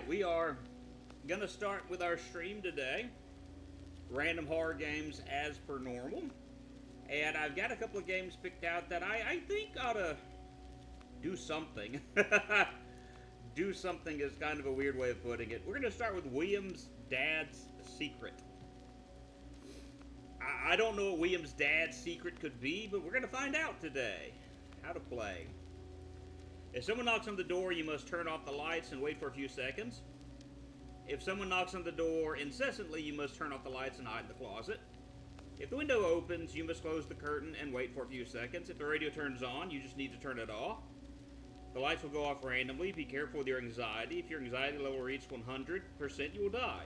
Alright, we are gonna start with our stream today. Random horror games as per normal. And I've got a couple of games picked out that I think ought to do something. Do something is kind of a weird way of putting it. We're gonna start with William's dad's secret. I don't know what William's dad's secret could be, but we're gonna find out today. How to play. If someone knocks on the door, you must turn off the lights and wait for a few seconds. If someone knocks on the door incessantly, you must turn off the lights and hide in the closet. If the window opens, you must close the curtain and wait for a few seconds. If the radio turns on, you just need to turn it off. The lights will go off randomly. Be careful with your anxiety. If your anxiety level reaches 100%, you will die.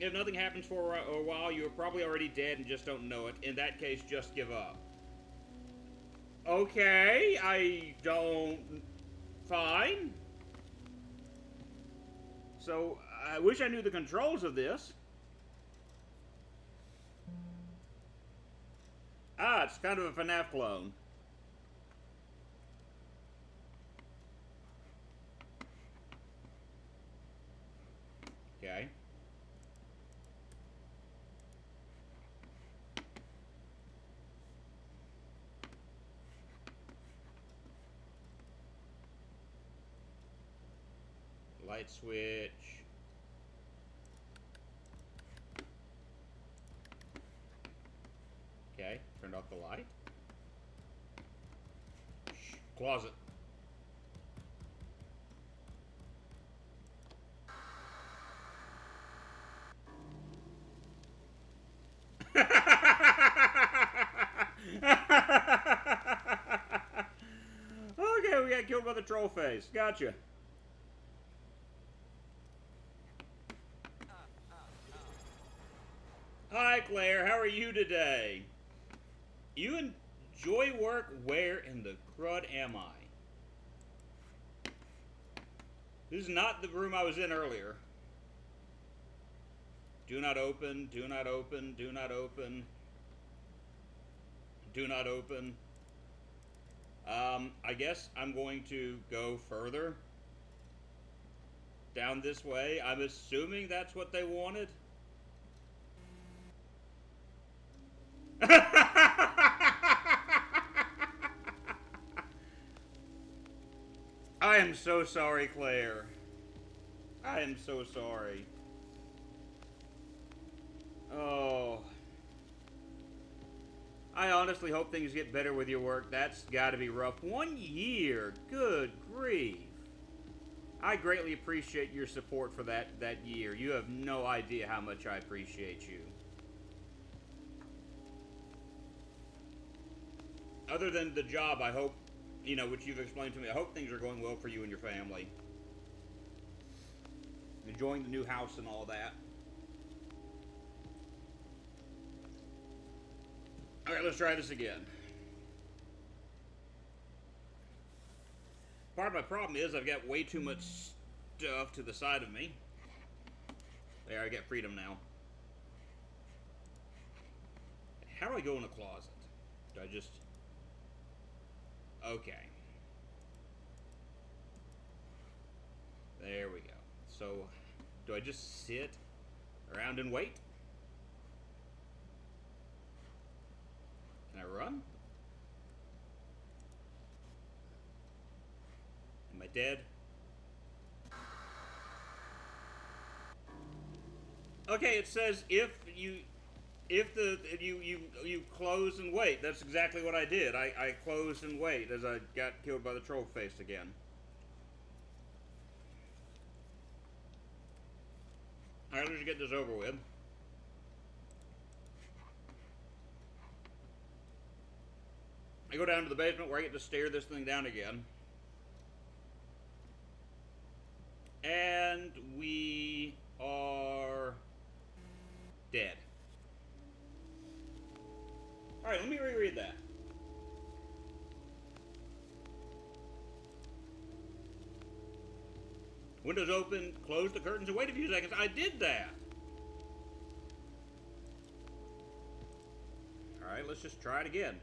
If nothing happens for a while, you are probably already dead and just don't know it. In that case, just give up. Okay, I don't... Fine. So, I wish I knew the controls of this. Ah, it's kind of a FNAF clone. Okay. Light switch. Okay, turned off the light. Shh, closet. Okay, we got killed by the troll face. Gotcha. Hi, Claire. How are you today? You enjoy work? Where in the crud am I? This is not the room I was in earlier. Do not open, do not open, do not open. Do not open. I guess I'm going to go further down this way. I'm assuming that's what they wanted. I am so sorry, Claire. I am so sorry. Oh. I honestly hope things get better with your work. That's gotta be rough. 1 year. Good grief. I greatly appreciate your support for that year. You have no idea how much I appreciate you. Other than the job, I hope, you know, which you've explained to me, I hope things are going well for you and your family. Enjoying the new house and all that. Alright, let's try this again. Part of my problem is I've got way too much stuff to the side of me. There, I get freedom now. How do I go in a closet? Do I just... Okay. There we go. So, do I just sit around and wait? Can I run? Am I dead? Okay, it says if you close and wait. That's exactly what I did. I closed and wait as I got killed by the troll face again. Alright, let's get this over with. I go down to the basement where I get to stare this thing down again. And we are dead. Alright, let me reread that. Windows open, close the curtains, and wait a few seconds. I did that! Alright, let's just try it again.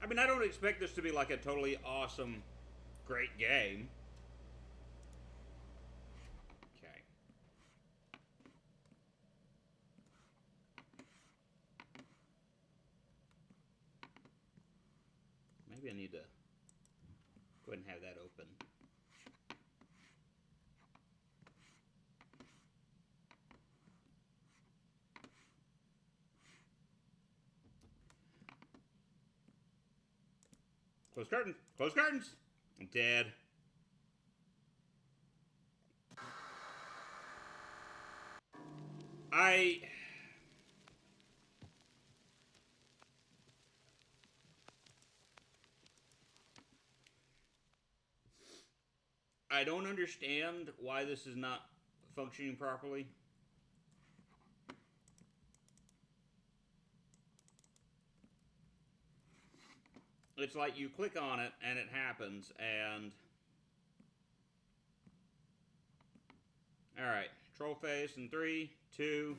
I mean, I don't expect this to be like a totally awesome great game. Okay. Maybe I need to go ahead and have that open. Close curtains. Close curtains. I'm dead. I don't understand why this is not functioning properly. It's like you click on it and it happens, and all right, troll face in 3, 2,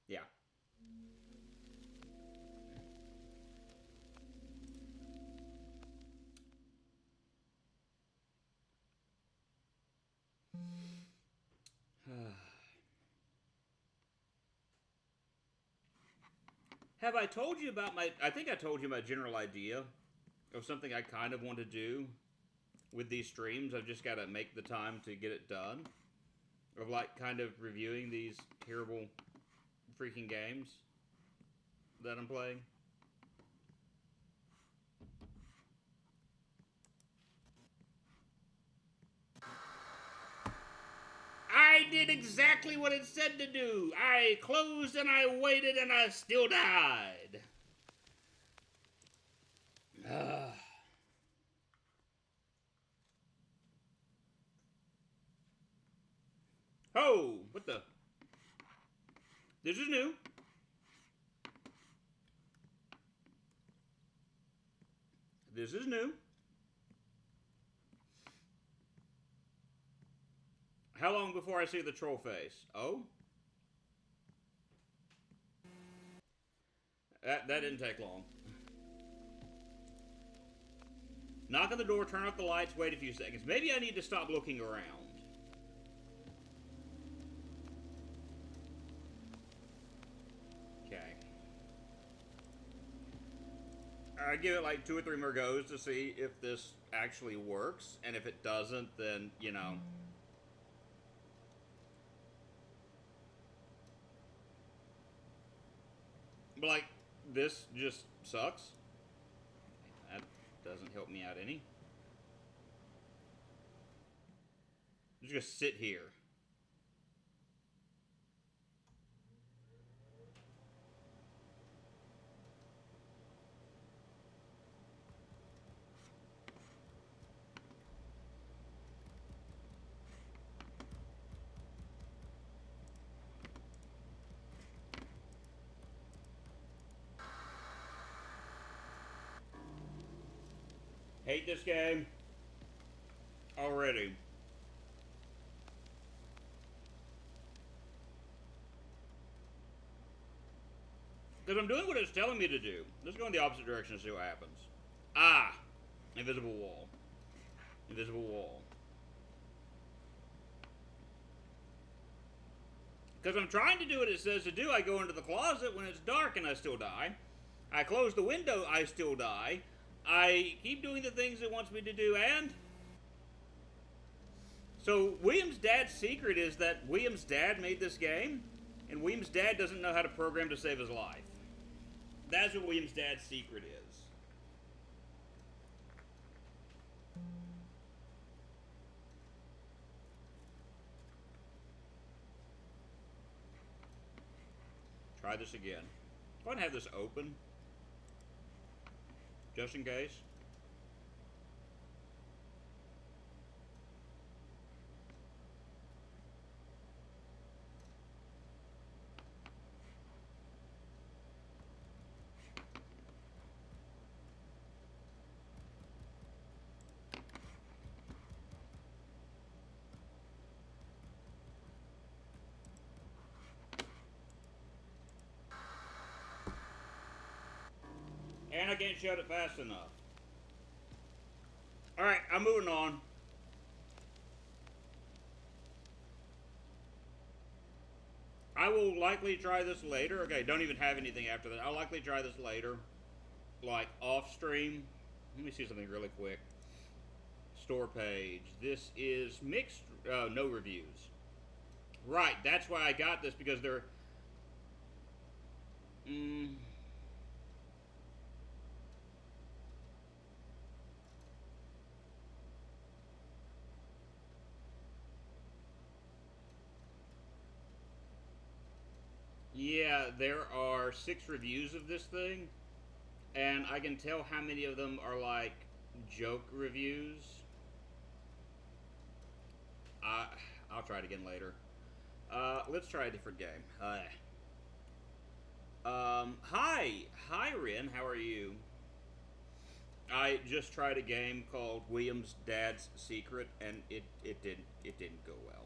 yeah. Have I told you about my? I think I told you my general idea of something I kind of want to do with these streams. I've just got to make the time to get it done. Of like kind of reviewing these terrible freaking games that I'm playing. I did exactly what it said to do. I closed and I waited and I still died. Oh, what the? This is new. This is new. How long before I see the troll face? Oh? That didn't take long. Knock on the door, turn off the lights, wait a few seconds. Maybe I need to stop looking around. Okay. I give it like 2 or 3 more goes to see if this actually works. And if it doesn't, then, you know. But like, this just sucks. That doesn't help me out any. I'm just gonna sit here. Hate this game already. Because I'm doing what it's telling me to do. Let's go in the opposite direction and see what happens. Ah! Invisible wall. Invisible wall. Because I'm trying to do what it says to do. I go into the closet when it's dark and I still die. I close the window, I still die. I keep doing the things it wants me to do, and... So, William's dad's secret is that William's dad made this game, and William's dad doesn't know how to program to save his life. That's what William's dad's secret is. Try this again. Go ahead and have this open. Just in case. And I can't shut it fast enough. Alright, I'm moving on. I will likely try this later. Okay, don't even have anything after that. I'll likely try this later. Like off stream. Let me see something really quick. Store page. This is mixed, no reviews. Right, that's why I got this, because they're. Mm, yeah, there are 6 reviews of this thing, and I can tell how many of them are like joke reviews. I, I'll try it again later. Let's try a different game. Hi, Rin. How are you? I just tried a game called William's Dad's Secret, and it didn't go well.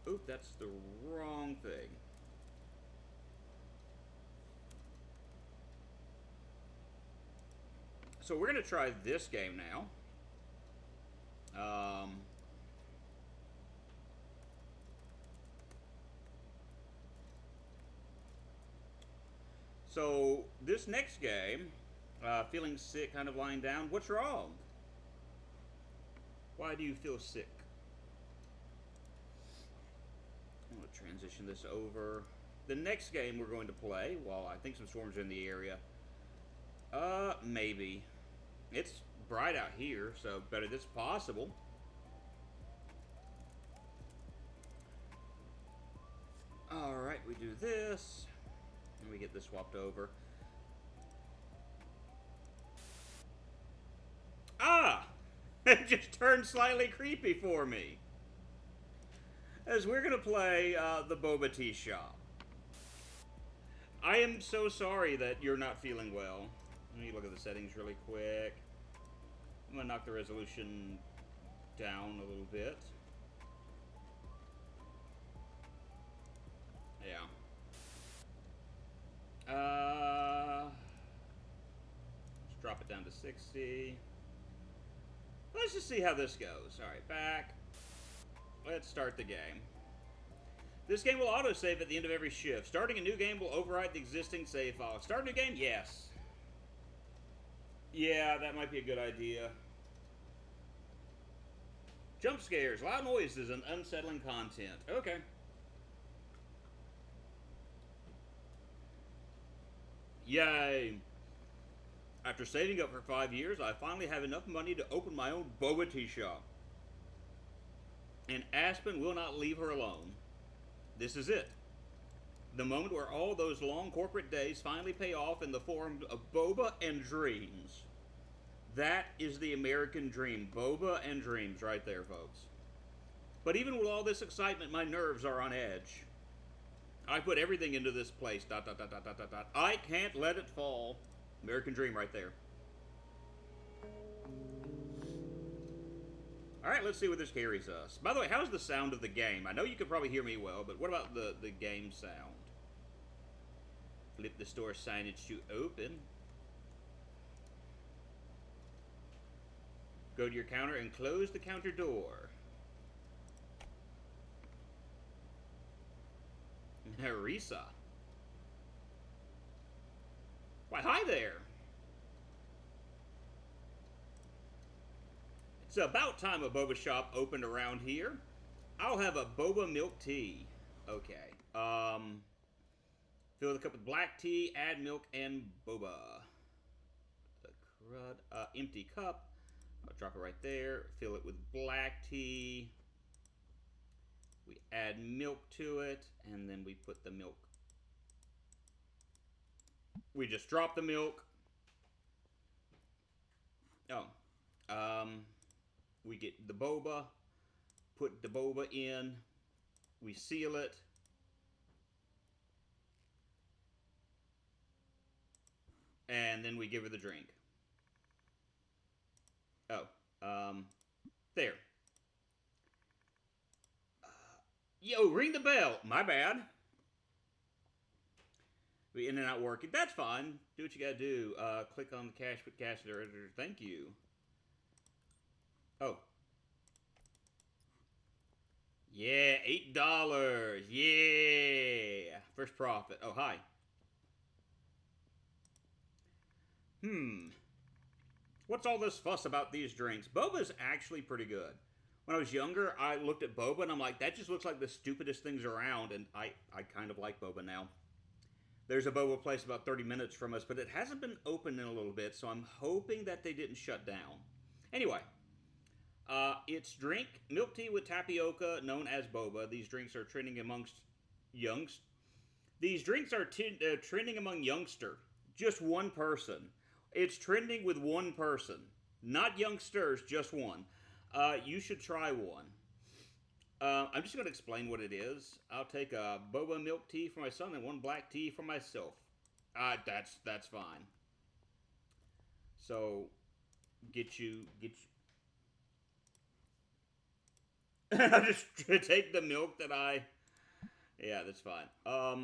Oop, that's the wrong thing. So we're gonna try this game now. Um, so this next game, feeling sick, kind of lying down. What's wrong? Why do you feel sick? I'm going to transition this over. The next game we're going to play, well, I think some storms are in the area. Maybe. It's bright out here, so but it is possible. Alright, we do this. And we get this swapped over. Ah! It just turned slightly creepy for me. As we're going to play the Boba Tea Shop. I am so sorry that you're not feeling well. Let me look at the settings really quick. I'm going to knock the resolution down a little bit. Yeah. Let's drop it down to 60. Let's just see how this goes. Alright, back. Let's start the game. This game will autosave at the end of every shift. Starting a new game will overwrite the existing save file. Start a new game? Yes. Yeah, that might be a good idea. Jump scares, loud noises, and unsettling content. Okay. Yay. After saving up for 5 years, I finally have enough money to open my own boba tea shop. And Aspen will not leave her alone. This is it. The moment where all those long corporate days finally pay off in the form of boba and dreams. That is the American dream. Boba and dreams right there, folks. But even with all this excitement, my nerves are on edge. I put everything into this place. ... I can't let it fall. American dream right there. Alright, let's see what this carries us. By the way, how's the sound of the game? I know you can probably hear me well, but what about the game sound? Flip the store signage to open. Go to your counter and close the counter door. Harissa. Why, hi there. It's about time a boba shop opened around here. I'll have a boba milk tea. Okay. Fill the cup with black tea, add milk and boba. The crud. Empty cup. I'll drop it right there. Fill it with black tea. We add milk to it, and then we put the milk. We just drop the milk. Oh. We get the boba, put the boba in, we seal it, and then we give her the drink. Oh, there. Yo, ring the bell. My bad. We in and out working. That's fine. Do what you gotta do. Click on the cash, put cash editor. Thank you. Oh. Yeah, $8. Yeah. First profit. Oh, hi. What's all this fuss about these drinks? Boba's actually pretty good. When I was younger, I looked at boba and I'm like, that just looks like the stupidest things around, and I kind of like boba now. There's a boba place about 30 minutes from us, but it hasn't been open in a little bit, so I'm hoping that they didn't shut down. Anyway, it's drink milk tea with tapioca, known as boba. These drinks are trending amongst youngs. These drinks are trending among youngster. Just one person. It's trending with one person, not youngsters, just one. You should try one. I'm just going to explain what it is. I'll take a boba milk tea for my son and one black tea for myself. That's fine. So, get you. I'll just take the milk that I. Yeah, that's fine. All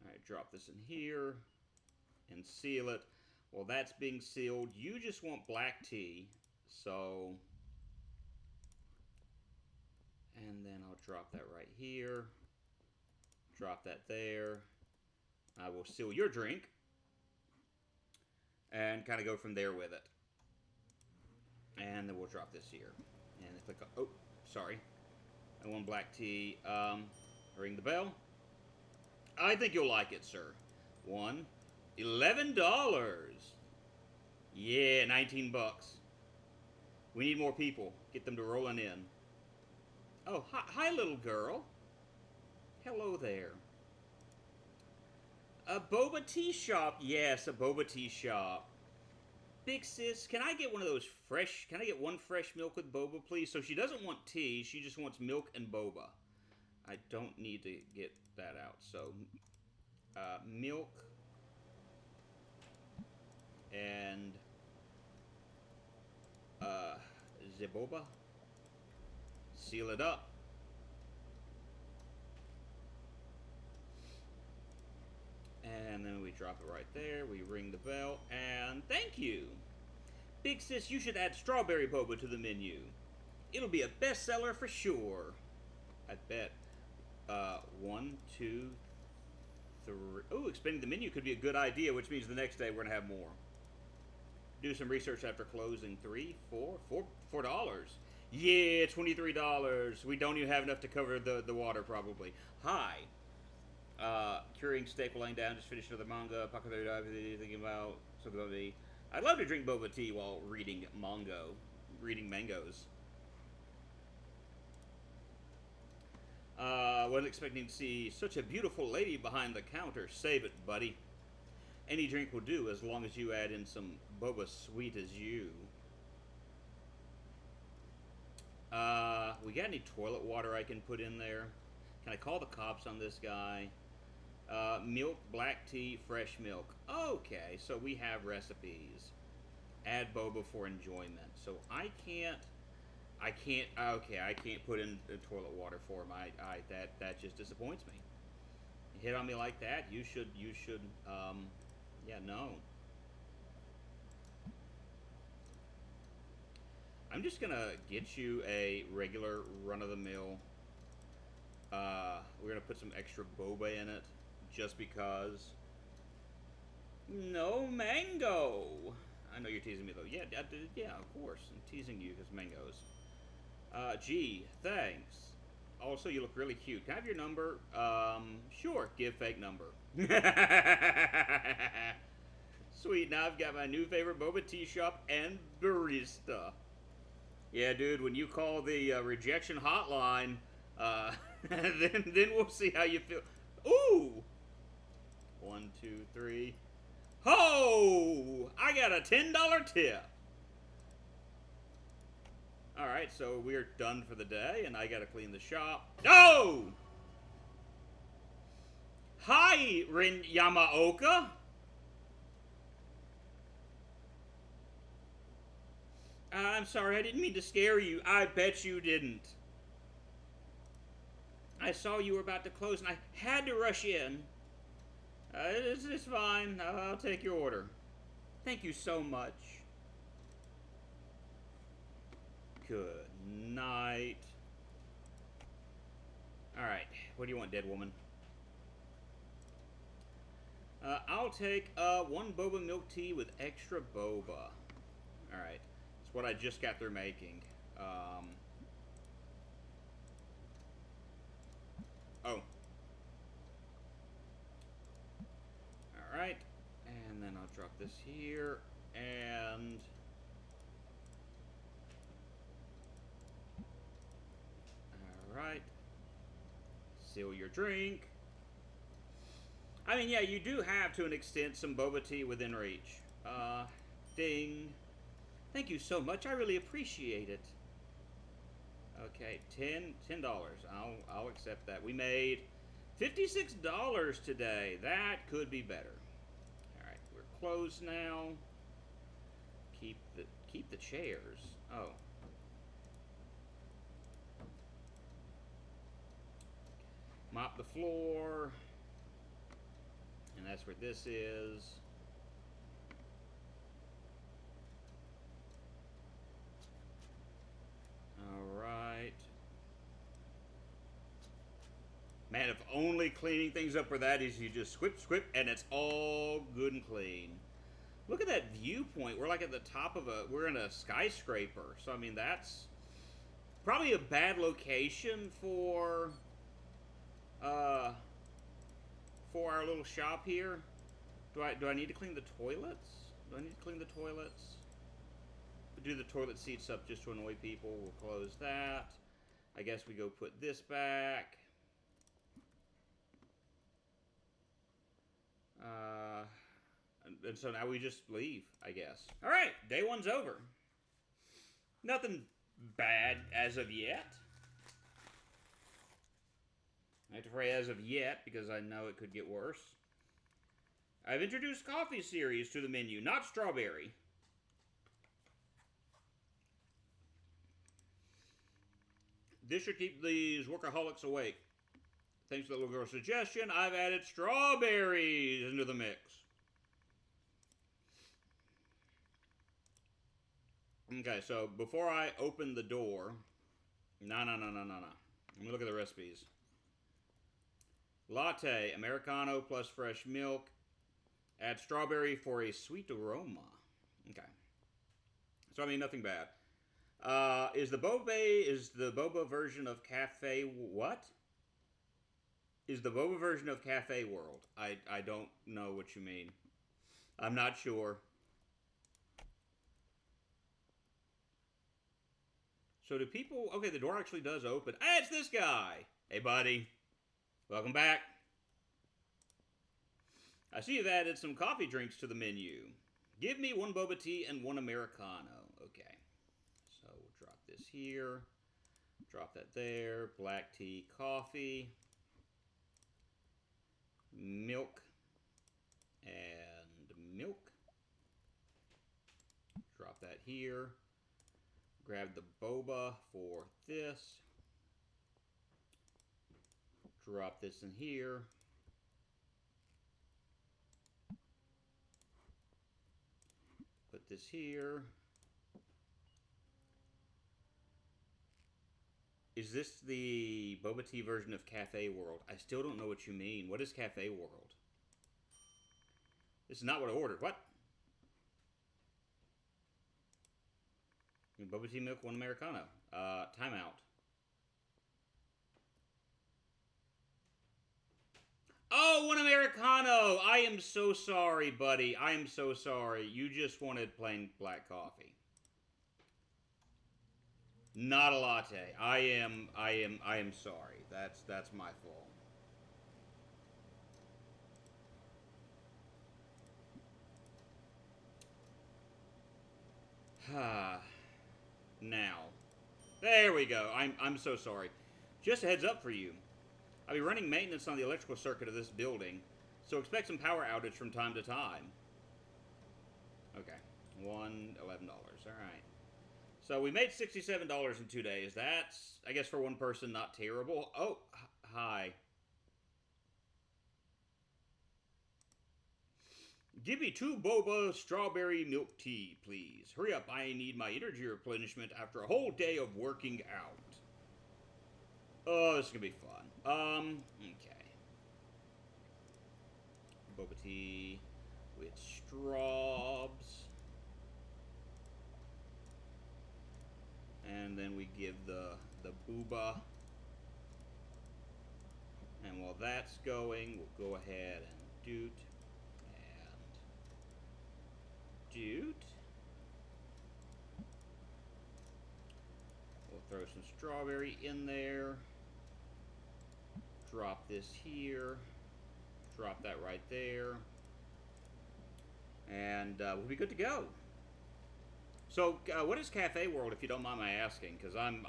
right, drop this in here and seal it. Well, that's being sealed. You just want black tea, so. And then I'll drop that right here. Drop that there. I will seal your drink. And kind of go from there with it. And then we'll drop this here. And click on, oh, sorry. I want black tea. Ring the bell. I think you'll like it, sir. $11. Yeah, 19 bucks. We need more people. Get them to rolling in. Oh, hi, little girl. Hello there. A boba tea shop. Yes, a boba tea shop. Big sis, can I get one of those fresh? Can I get one fresh milk with boba, please? So she doesn't want tea. She just wants milk and boba. I don't need to get that out. So, milk and the boba. Seal it up. And then we drop it right there. We ring the bell. And thank you. Big sis, you should add strawberry boba to the menu. It'll be a bestseller for sure. I bet. 1, 2, 3. Oh, expanding the menu could be a good idea, which means the next day we're going to have more. Do some research after closing. $4. Yeah, $23. We don't even have enough to cover the water, probably. Hi. Curing steak while laying down. Just finished another manga. Thinking about something about me. I'd love to drink boba tea while reading mangoes. Wasn't expecting to see such a beautiful lady behind the counter. Save it, buddy. Any drink will do as long as you add in some boba sweet as you. We got any toilet water I can put in there? Can I call the cops on this guy? Milk, black tea, fresh milk. Okay, so we have recipes. Add boba for enjoyment. So I can't put in the toilet water for him. That just disappoints me. You hit on me like that, you should, yeah, no. I'm just gonna get you a regular run-of-the-mill. We're gonna put some extra boba in it, just because. No mango. I know you're teasing me though. Yeah, yeah, of course. I'm teasing you because mangoes. Gee, thanks. Also, you look really cute. Can I have your number? Sure. Give fake number. Sweet. Now I've got my new favorite boba tea shop and barista. Yeah, dude. When you call the rejection hotline, then we'll see how you feel. Ooh. 1, 2, 3. Ho! I got a $10 tip. Alright, so we're done for the day, and I gotta clean the shop. No! Hi, Rin Yamaoka! I'm sorry, I didn't mean to scare you. I bet you didn't. I saw you were about to close and I had to rush in. It's fine. I'll take your order. Thank you so much. Good night. Alright, what do you want, dead woman? I'll take one boba milk tea with extra boba. Alright, it's what I just got through making. Oh. Alright, and then I'll drop this here, and... Alright. Seal your drink. I mean, yeah, you do have, to an extent, some boba tea within reach. Ding. Thank you so much. I really appreciate it. Okay, $10. I'll accept that. We made $56 today. That could be better. All right, we're closed now. Keep the chairs. Oh. Mop the floor. And that's where this is. Alright. Man, if only cleaning things up for that is you just squip, and it's all good and clean. Look at that viewpoint. We're like at the top of we're in a skyscraper. So, I mean, that's probably a bad location for our little shop here. Do I need to clean the toilets? Do I need to clean the toilets? Do the toilet seats up just to annoy people. We'll close that. I guess we go put this back. And so now we just leave, I guess. All right, day one's over. Nothing bad as of yet. I have to pray as of yet because I know it could get worse. I've introduced coffee series to the menu, not strawberry. This should keep these workaholics awake. Thanks to the little girl's suggestion, I've added strawberries into the mix. Okay, so before I open the door... No. Let me look at the recipes. Latte, Americano plus fresh milk. Add strawberry for a sweet aroma. Okay. So, I mean, nothing bad. Is the boba version of Cafe... What? Is the boba version of Cafe World? I don't know what you mean. I'm not sure. So do people... Okay, the door actually does open. Hey, it's this guy! Hey, buddy. Welcome back. I see you've added some coffee drinks to the menu. Give me one boba tea and one Americano. Okay. So we'll drop this here. Drop that there. Black tea, coffee. Milk. And milk. Drop that here. Grab the boba for this. Drop this in here. Put this here. Is this the boba tea version of Cafe World? I still don't know what you mean. What is Cafe World? This is not what I ordered. What? Boba tea milk, one Americano. Timeout. Oh, one Americano! I am so sorry, buddy. I am so sorry. You just wanted plain black coffee. Not a latte. I am sorry. That's my fault. Now. There we go. I'm so sorry. Just a heads up for you. I'll be running maintenance on the electrical circuit of this building, so expect some power outage from time to time. Okay. $11. Alright. So we made $67 in 2 days. That's, I guess for one person, not terrible. Oh, Hi. Give me 2 boba strawberry milk tea, please. Hurry up, I need my energy replenishment after a whole day of working out. Oh, this is gonna be fun. Okay. Boba tea with straws. And then we give the booba. And while that's going, we'll go ahead and doot and doot. We'll throw some strawberry in there. Drop this here. Drop that right there. And we'll be good to go. So, what is Cafe World, if you don't mind my asking? Because I'm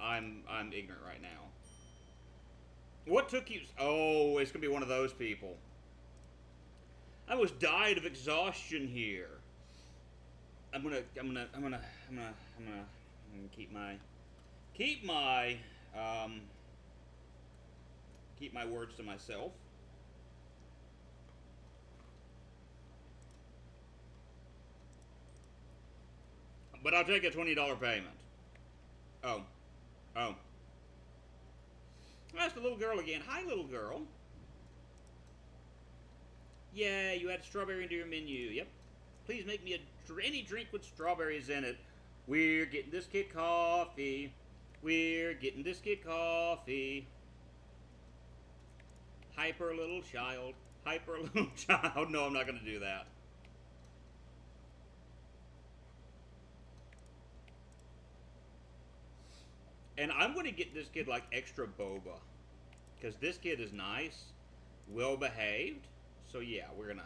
ignorant right now. What took you? Oh, it's gonna be one of those people. I almost died of exhaustion here. I'm gonna keep my words to myself. But I'll take a $20 payment. Oh. That's the little girl again. Hi, little girl. Yeah, you add strawberry into your menu. Yep. Please make me any drink with strawberries in it. We're getting this kid coffee. We're getting this kid coffee. Hyper little child. Hyper little child. No, I'm not going to do that. And I'm going to get this kid like extra boba. Because this kid is nice. Well behaved. So yeah, we're going to...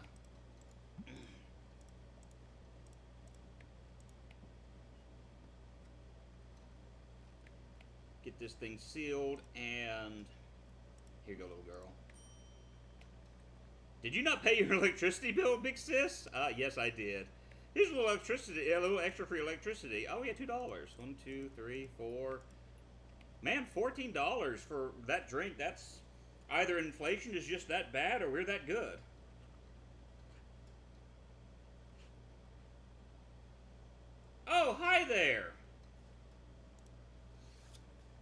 get this thing sealed, and here you go, little girl. Did you not pay your electricity bill, big sis? Yes, I did. Here's a little electricity, a little extra for your electricity. Oh, yeah, $2. 1, 2, 3, 4. Man, $14 for that drink. That's either inflation is just that bad, or we're that good. Oh, hi there.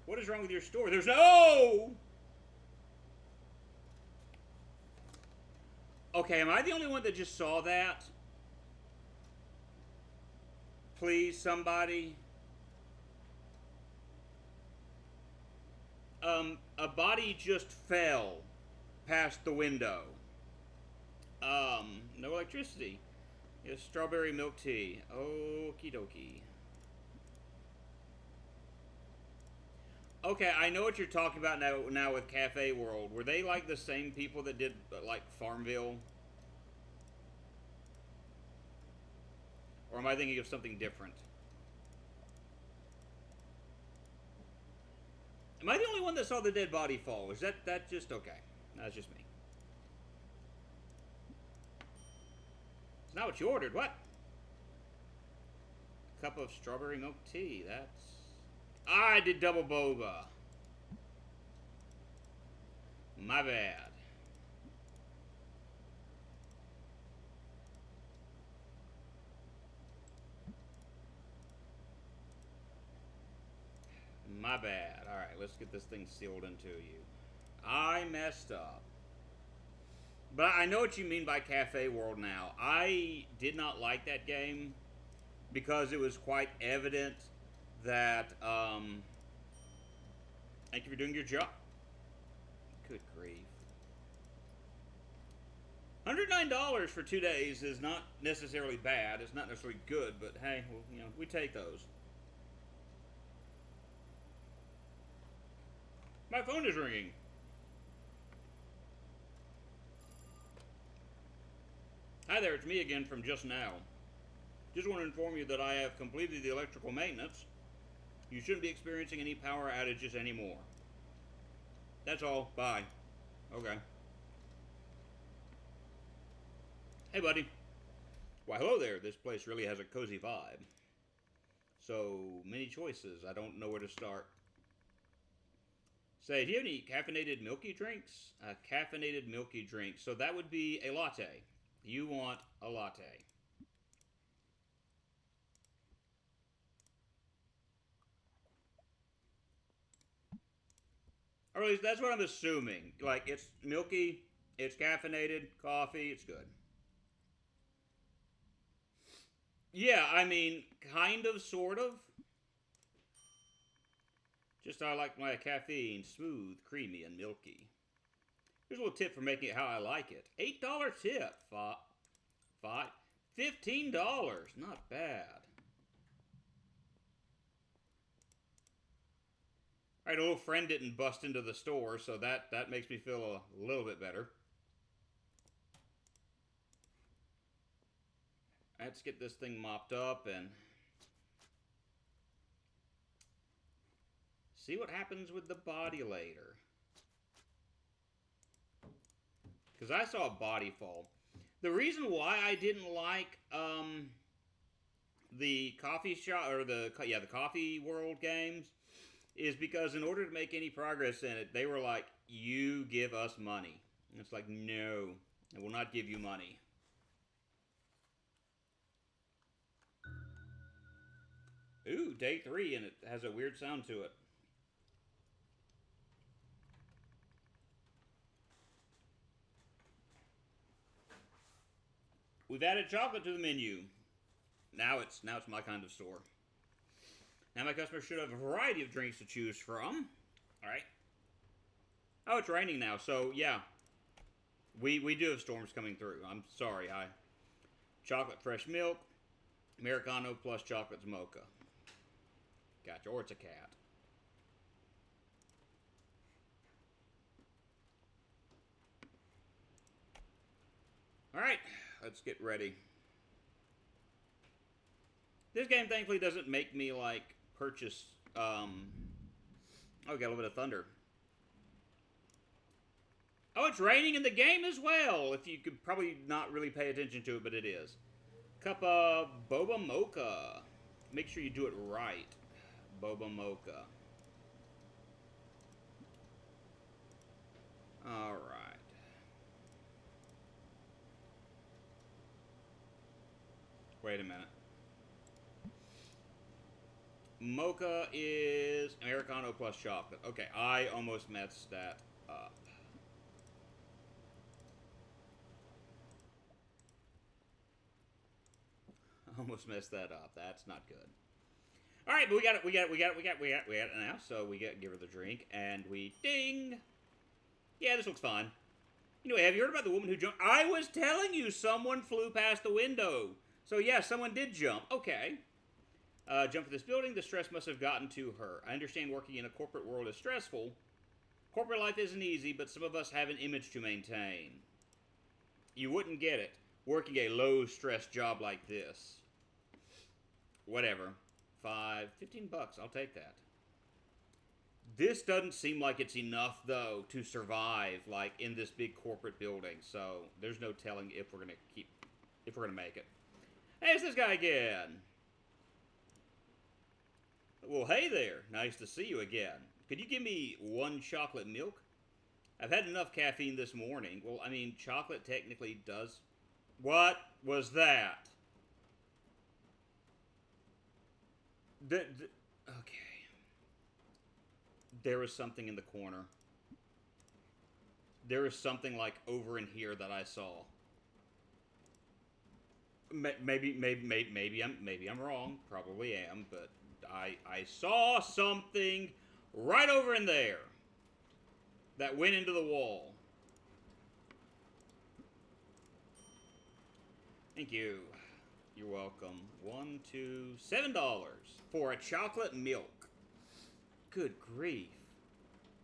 What is wrong with your store? There's no... Okay, am I the only one that just saw that? Please, somebody. A body just fell past the window. No electricity. Yes, strawberry milk tea. Okie dokie. Okay, I know what you're talking about now with Cafe World. Were they like the same people that did like Farmville? Or am I thinking of something different? Am I the only one that saw the dead body fall? Is that just okay? That's just me. It's not what you ordered. What? Cup of strawberry milk tea. That's... I did double boba. My bad. My bad. Alright, let's get this thing sealed into you. I messed up. But I know what you mean by Cafe World now. I did not like that game because it was quite evident that, thank you for doing your job. Good grief. $109 for 2 days is not necessarily bad. It's not necessarily good, but hey, well, you know, we take those. My phone is ringing. Hi there, it's me again from just now. Just want to inform you that I have completed the electrical maintenance. You shouldn't be experiencing any power outages anymore. That's all. Bye. Okay. Hey, buddy. Why, hello there. This place really has a cozy vibe. So many choices. I don't know where to start. Say, do you have any caffeinated milky drinks? A caffeinated milky drink. So that would be a latte. You want a latte. Or at least that's what I'm assuming. Like, it's milky, it's caffeinated, coffee, it's good. Yeah, I mean, kind of, sort of. Just I like my caffeine smooth, creamy, and milky. Here's a little tip for making it how I like it. $8 tip. Five. $15. Not bad. Alright, a little friend didn't bust into the store, so that makes me feel a little bit better. Let's get this thing mopped up and see what happens with the body later. Because I saw a body fall. The reason why I didn't like the coffee shop or the coffee world games is because in order to make any progress in it, they were like, "You give us money." And it's like, no, I will not give you money. Ooh, day 3, and it has a weird sound to it. We've added chocolate to the menu. Now it's my kind of store. Now my customers should have a variety of drinks to choose from. All right. Oh, it's raining now, so yeah, we do have storms coming through. I'm sorry. Chocolate fresh milk, Americano plus chocolate mocha. Gotcha. Or it's a cat. All right, let's get ready. This game thankfully doesn't make me like purchase. Oh, got a little bit of thunder. Oh, it's raining in the game as well. If you could probably not really pay attention to it, but it is. Cup of boba mocha. Make sure you do it right. Boba mocha. All right. Wait a minute. Mocha is Americano plus chocolate. Okay, I almost messed that up. Almost messed that up. That's not good. All right, but we got it now. So we give her the drink, and we ding. Yeah, this looks fine. Anyway, have you heard about the woman who jumped? I was telling you, someone flew past the window. So yeah, someone did jump. Okay. Jump for this building. The stress must have gotten to her. I understand working in a corporate world is stressful. Corporate life isn't easy, but some of us have an image to maintain. You wouldn't get it working a low-stress job like this. Whatever. $15. I'll take that. This doesn't seem like it's enough, though, to survive, like, in this big corporate building. So, there's no telling if we're gonna make it. Hey, it's this guy again. Well, hey there. Nice to see you again. Could you give me 1 chocolate milk? I've had enough caffeine this morning. Well, I mean, chocolate technically does... What was that? Okay. There was something in the corner. There was something, like, over in here that I saw. Maybe I'm wrong. Probably am, but I saw something right over in there that went into the wall. Thank you. You're welcome. $7 for a chocolate milk. Good grief.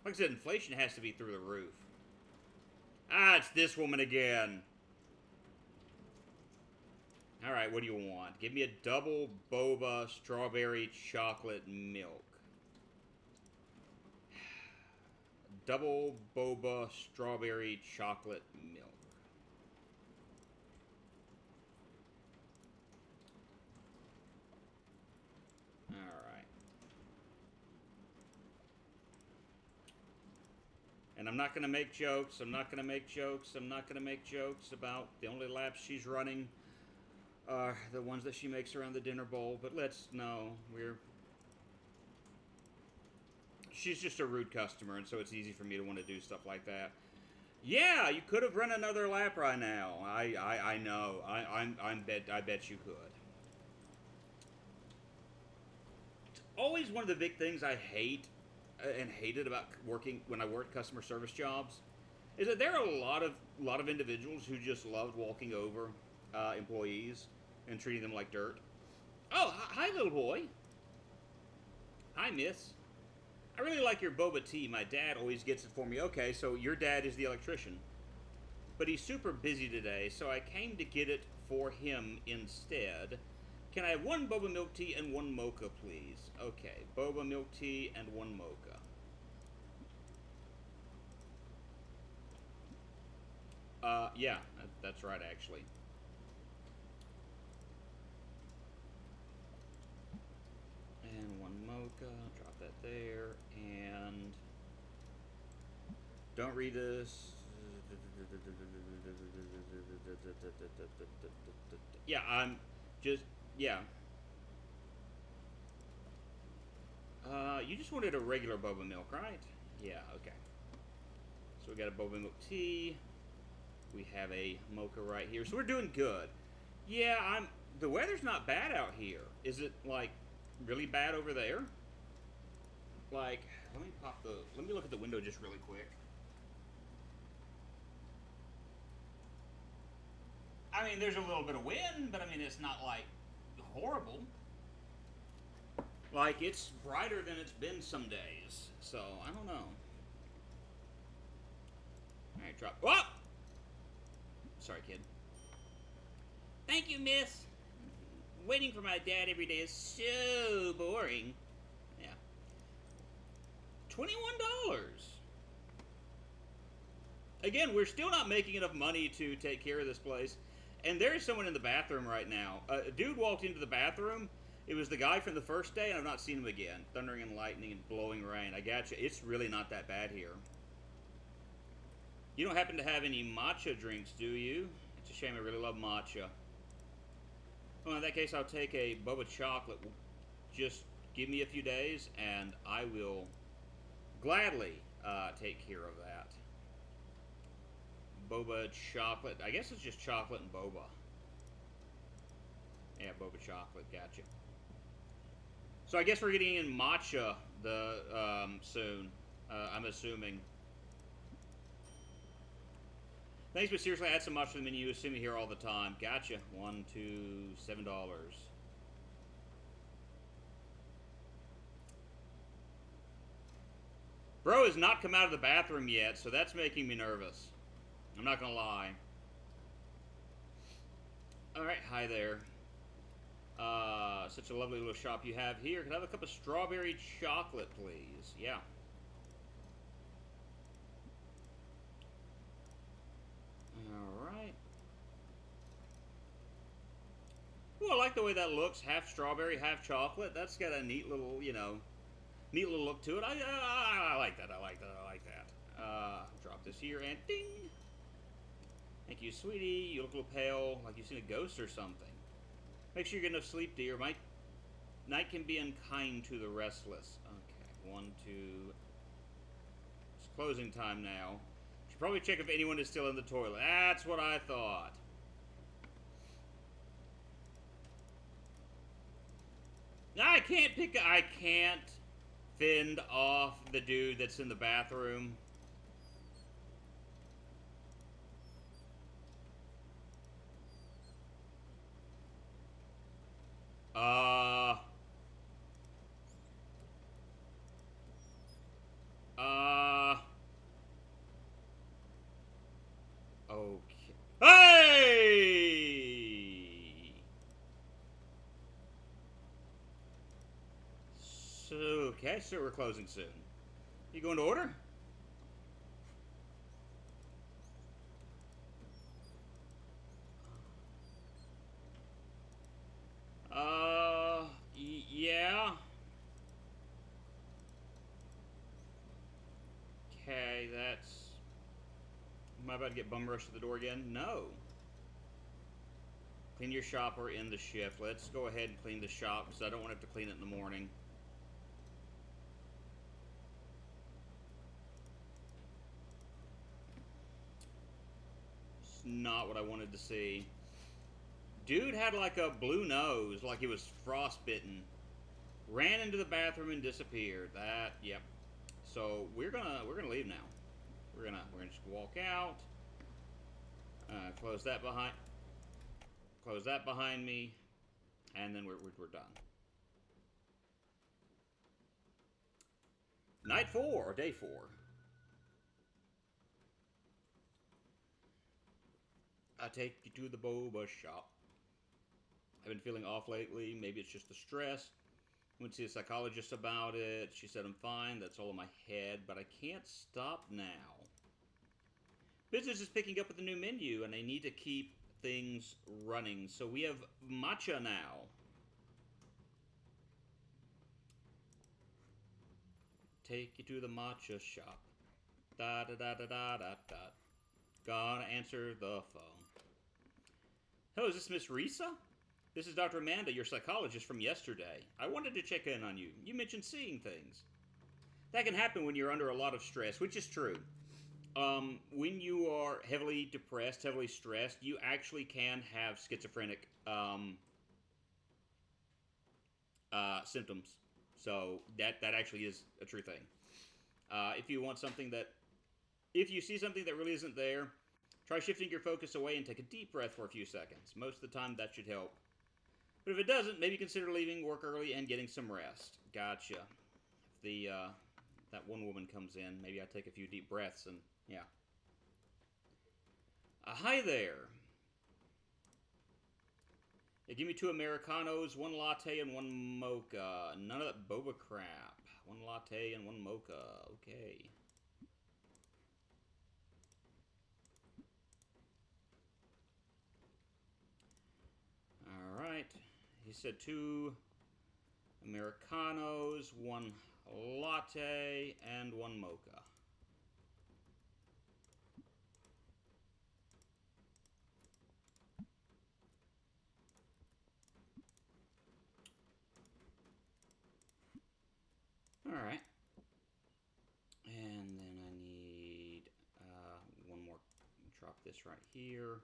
Like I said, inflation has to be through the roof. Ah, it's this woman again. Alright, what do you want? Give me a double boba strawberry chocolate milk. Double boba strawberry chocolate milk. Alright. And I'm not going to make jokes. I'm not going to make jokes. I'm not going to make jokes about the only laps she's running are the ones that she makes around the dinner bowl. But she's just a rude customer, and so it's easy for me to want to do stuff like that. Yeah, you could have run another lap right now. I know. I bet you could. It's always one of the big things I hate and hated about working when I worked customer service jobs is that there are a lot of individuals who just loved walking over employees and treating them like dirt. Oh, hi, little boy. Hi, miss. I really like your boba tea. My dad always gets it for me. Okay, so your dad is the electrician. But he's super busy today, so I came to get it for him instead. Can I have one boba milk tea and one mocha, please? Okay, boba milk tea and one mocha. Yeah, that's right, actually. And one mocha, drop that there, and don't read this. Yeah, yeah. You just wanted a regular boba milk, right? Yeah, okay. So we got a boba milk tea. We have a mocha right here. So we're doing good. Yeah, the weather's not bad out here. Is it, like, really bad over there? Like, let me look at the window just really quick. I mean, there's a little bit of wind, but I mean, it's not, like, horrible. Like, it's brighter than it's been some days. So, I don't know. Alright, drop. Whoa! Sorry, kid. Thank you, miss. Waiting for my dad every day is so boring. Yeah. $21. Again, we're still not making enough money to take care of this place. And there's someone in the bathroom right now. A dude walked into the bathroom. It was the guy from the first day, and I've not seen him again. Thundering and lightning and blowing rain. I gotcha. It's really not that bad here. You don't happen to have any matcha drinks, do you? It's a shame. I really love matcha. Well, in that case, I'll take a boba chocolate. Just give me a few days, and I will gladly take care of that. Boba chocolate. I guess it's just chocolate and boba. Yeah, boba chocolate. Gotcha. So I guess we're getting in matcha soon. I'm assuming. Thanks, but seriously, add some matcha to the menu. You see me here all the time. Gotcha. $1, $2, $7. Bro has not come out of the bathroom yet, so that's making me nervous. I'm not gonna lie. Alright, hi there. Such a lovely little shop you have here. Can I have a cup of strawberry chocolate, please? Yeah. Alright. Ooh, I like the way that looks. Half strawberry, half chocolate. That's got a neat little, neat little look to it. I like that. I like that. I like that. Drop this here and ding. Thank you, sweetie. You look a little pale, like you've seen a ghost or something. Make sure you get enough sleep, dear. Night can be unkind to the restless. Okay, 1, 2. It's closing time now. Should probably check if anyone is still in the toilet. That's what I thought. I can't fend off the dude that's in the bathroom. Okay. Hey! So, okay, so we're closing soon. You going to order? Yeah. Okay, that's I about to get bum rushed at the door again? No. Clean your shop or end the shift. Let's go ahead and clean the shop because I don't want to have to clean it in the morning. It's not what I wanted to see. Dude had like a blue nose, like he was frostbitten. Ran into the bathroom and disappeared. Yep. So we're gonna leave now. We're gonna just walk out. Close that behind me, and then we're done. Night 4 or day 4. I take you to the boba shop. I've been feeling off lately. Maybe it's just the stress. Went to see a psychologist about it. She said I'm fine. That's all in my head, but I can't stop now. Business is picking up with the new menu, and I need to keep things running. So we have matcha now. Take you to the matcha shop. Da da da da da da da. Gotta answer the phone. Hello, is this Miss Risa? This is Dr. Amanda, your psychologist from yesterday. I wanted to check in on you. You mentioned seeing things. That can happen when you're under a lot of stress, which is true. When you are heavily depressed, heavily stressed, you actually can have schizophrenic symptoms. So that actually is a true thing. If you see something that really isn't there, try shifting your focus away and take a deep breath for a few seconds. Most of the time, that should help. But if it doesn't, maybe consider leaving work early and getting some rest. Gotcha. If that one woman comes in, maybe I take a few deep breaths and, yeah. Hi there. Yeah, give me 2 Americanos, 1 latte, and 1 mocha. None of that boba crap. 1 latte and 1 mocha. Okay. Alright. He said 2 Americanos, 1 latte, and 1 mocha. Alright. And then I need 1 more. Drop this right here.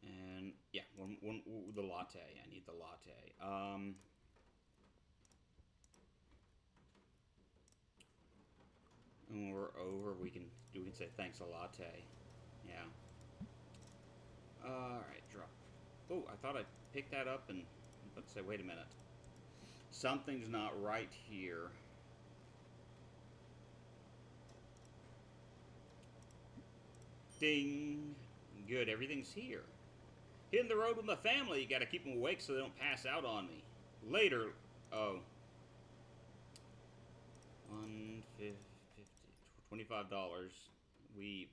And yeah, the latte. I need the latte. When we're over, we can say thanks a latte. Yeah. All right, drop. Oh, I thought I picked that up and let's say, wait a minute. Something's not right here. Ding. Good, everything's here. Hitting the road with my family. You gotta keep them awake so they don't pass out on me. Later. Oh. $150, $25.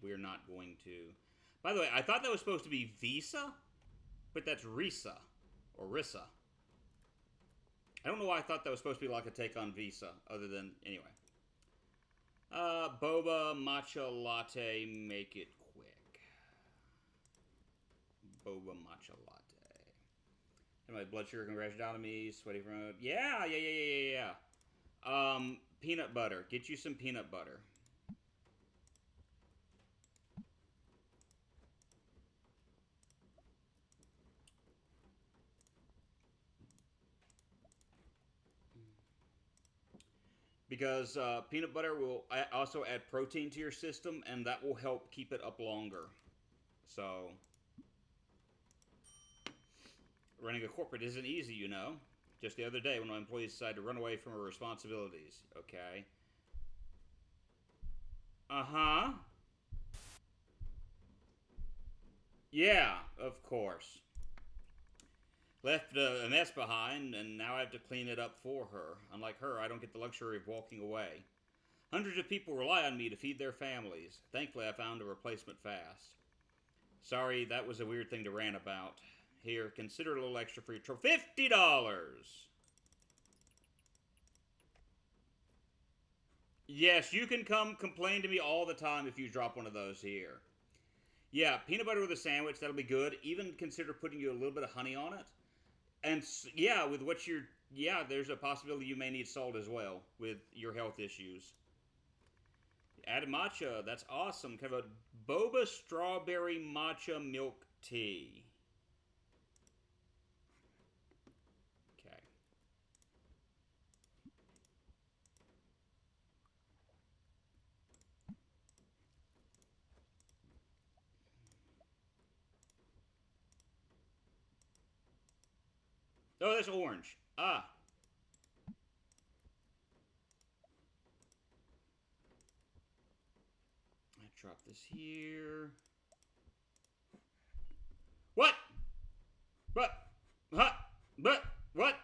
We're not going to. By the way, I thought that was supposed to be Visa, but that's Risa or Rissa. I don't know why I thought that was supposed to be like a take on Visa, other than anyway. Boba matcha latte, make it quick. Boba matcha latte. And my blood sugar can crash down to me, sweaty from it. Yeah. Peanut butter. Get you some peanut butter. Because peanut butter will also add protein to your system, and that will help keep it up longer. So, running a corporate isn't easy, you know. Just the other day, when my employees decided to run away from their responsibilities. Okay. Uh-huh. Yeah, of course. Left a mess behind, and now I have to clean it up for her. Unlike her, I don't get the luxury of walking away. Hundreds of people rely on me to feed their families. Thankfully, I found a replacement fast. Sorry, that was a weird thing to rant about. Here, consider a little extra for your trouble. $50! Yes, you can come complain to me all the time if you drop one of those here. Yeah, peanut butter with a sandwich, that'll be good. Even consider putting you a little bit of honey on it. And yeah, with what you're, yeah, there's a possibility you may need salt as well with your health issues. Added matcha, that's awesome. Kind of a boba strawberry matcha milk tea. Okay. Oh, that's orange. Ah, I drop this here. What? What? Huh? What? What?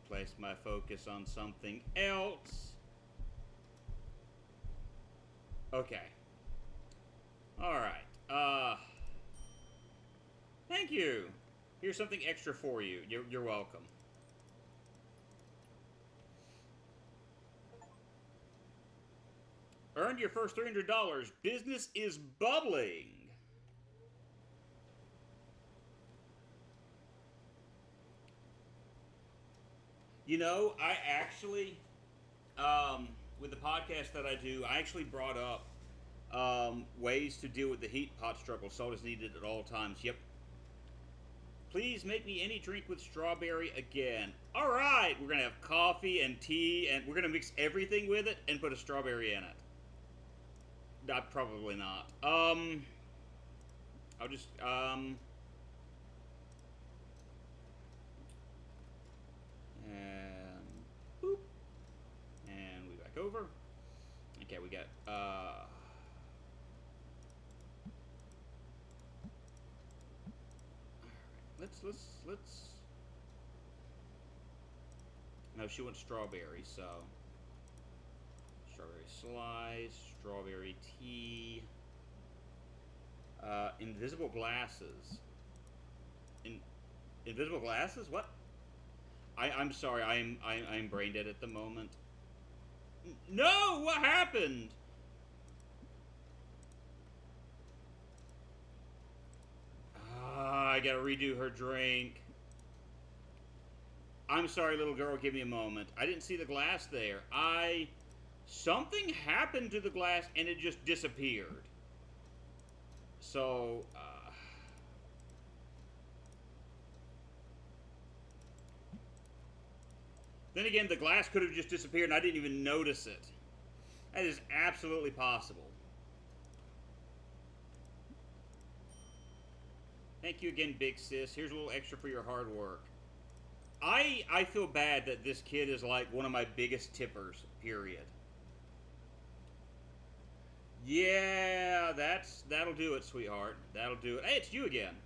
Place my focus on something else. Okay. All right. Thank you. Here's something extra for you. You're welcome. Earned your first $300. Business is bubbling. You know, I actually, with the podcast that I do, I actually brought up ways to deal with the heat pot struggle. Salt is needed at all times. Yep. Please make me any drink with strawberry again. All right, we're gonna have coffee and tea, and we're gonna mix everything with it and put a strawberry in it. Not probably not. I'll just and boop, and we back over. Okay, we got let's. No, she wants strawberry, so strawberry slice, strawberry tea, invisible glasses. Invisible glasses? What? I'm sorry. I'm brain dead at the moment. No, what happened? I gotta redo her drink. I'm sorry, little girl. Give me a moment. I didn't see the glass there. Something happened to the glass and it just disappeared. So, then again, the glass could have just disappeared and I didn't even notice it. That is absolutely possible. Thank you again, big sis. Here's a little extra for your hard work. I feel bad that this kid is like one of my biggest tippers, period. Yeah, that'll do it, sweetheart. That'll do it. Hey, it's you again.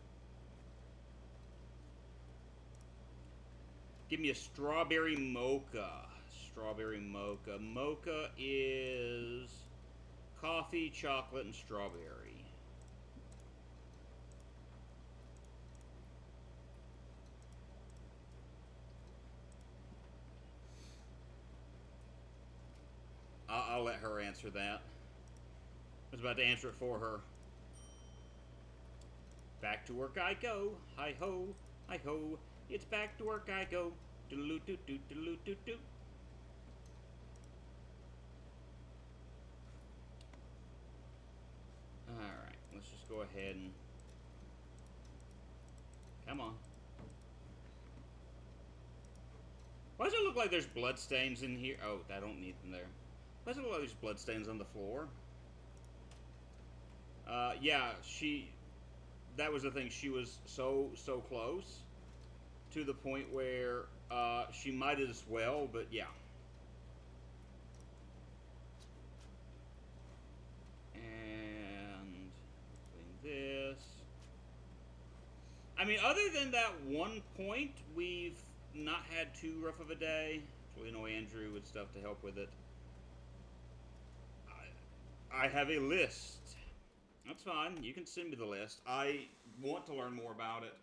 Give me a strawberry mocha. Strawberry mocha. Mocha is coffee, chocolate, and strawberry. I'll let her answer that. I was about to answer it for her. Back to work I go. Hi ho, hi ho. It's back to work I go. Doodaloo doo doo doodaloo doo doo. Alright, let's just go ahead and. Come on. Why does it look like there's blood stains in here? Oh, I don't need them there. Why does it look like there's blood stains on the floor? Yeah, that was the thing. She was so close to the point where she might as well, but yeah. And this. I mean, other than that one point, we've not had too rough of a day. Really annoy Andrew with stuff to help with it. I have a list. That's fine. You can send me the list. I want to learn more about it.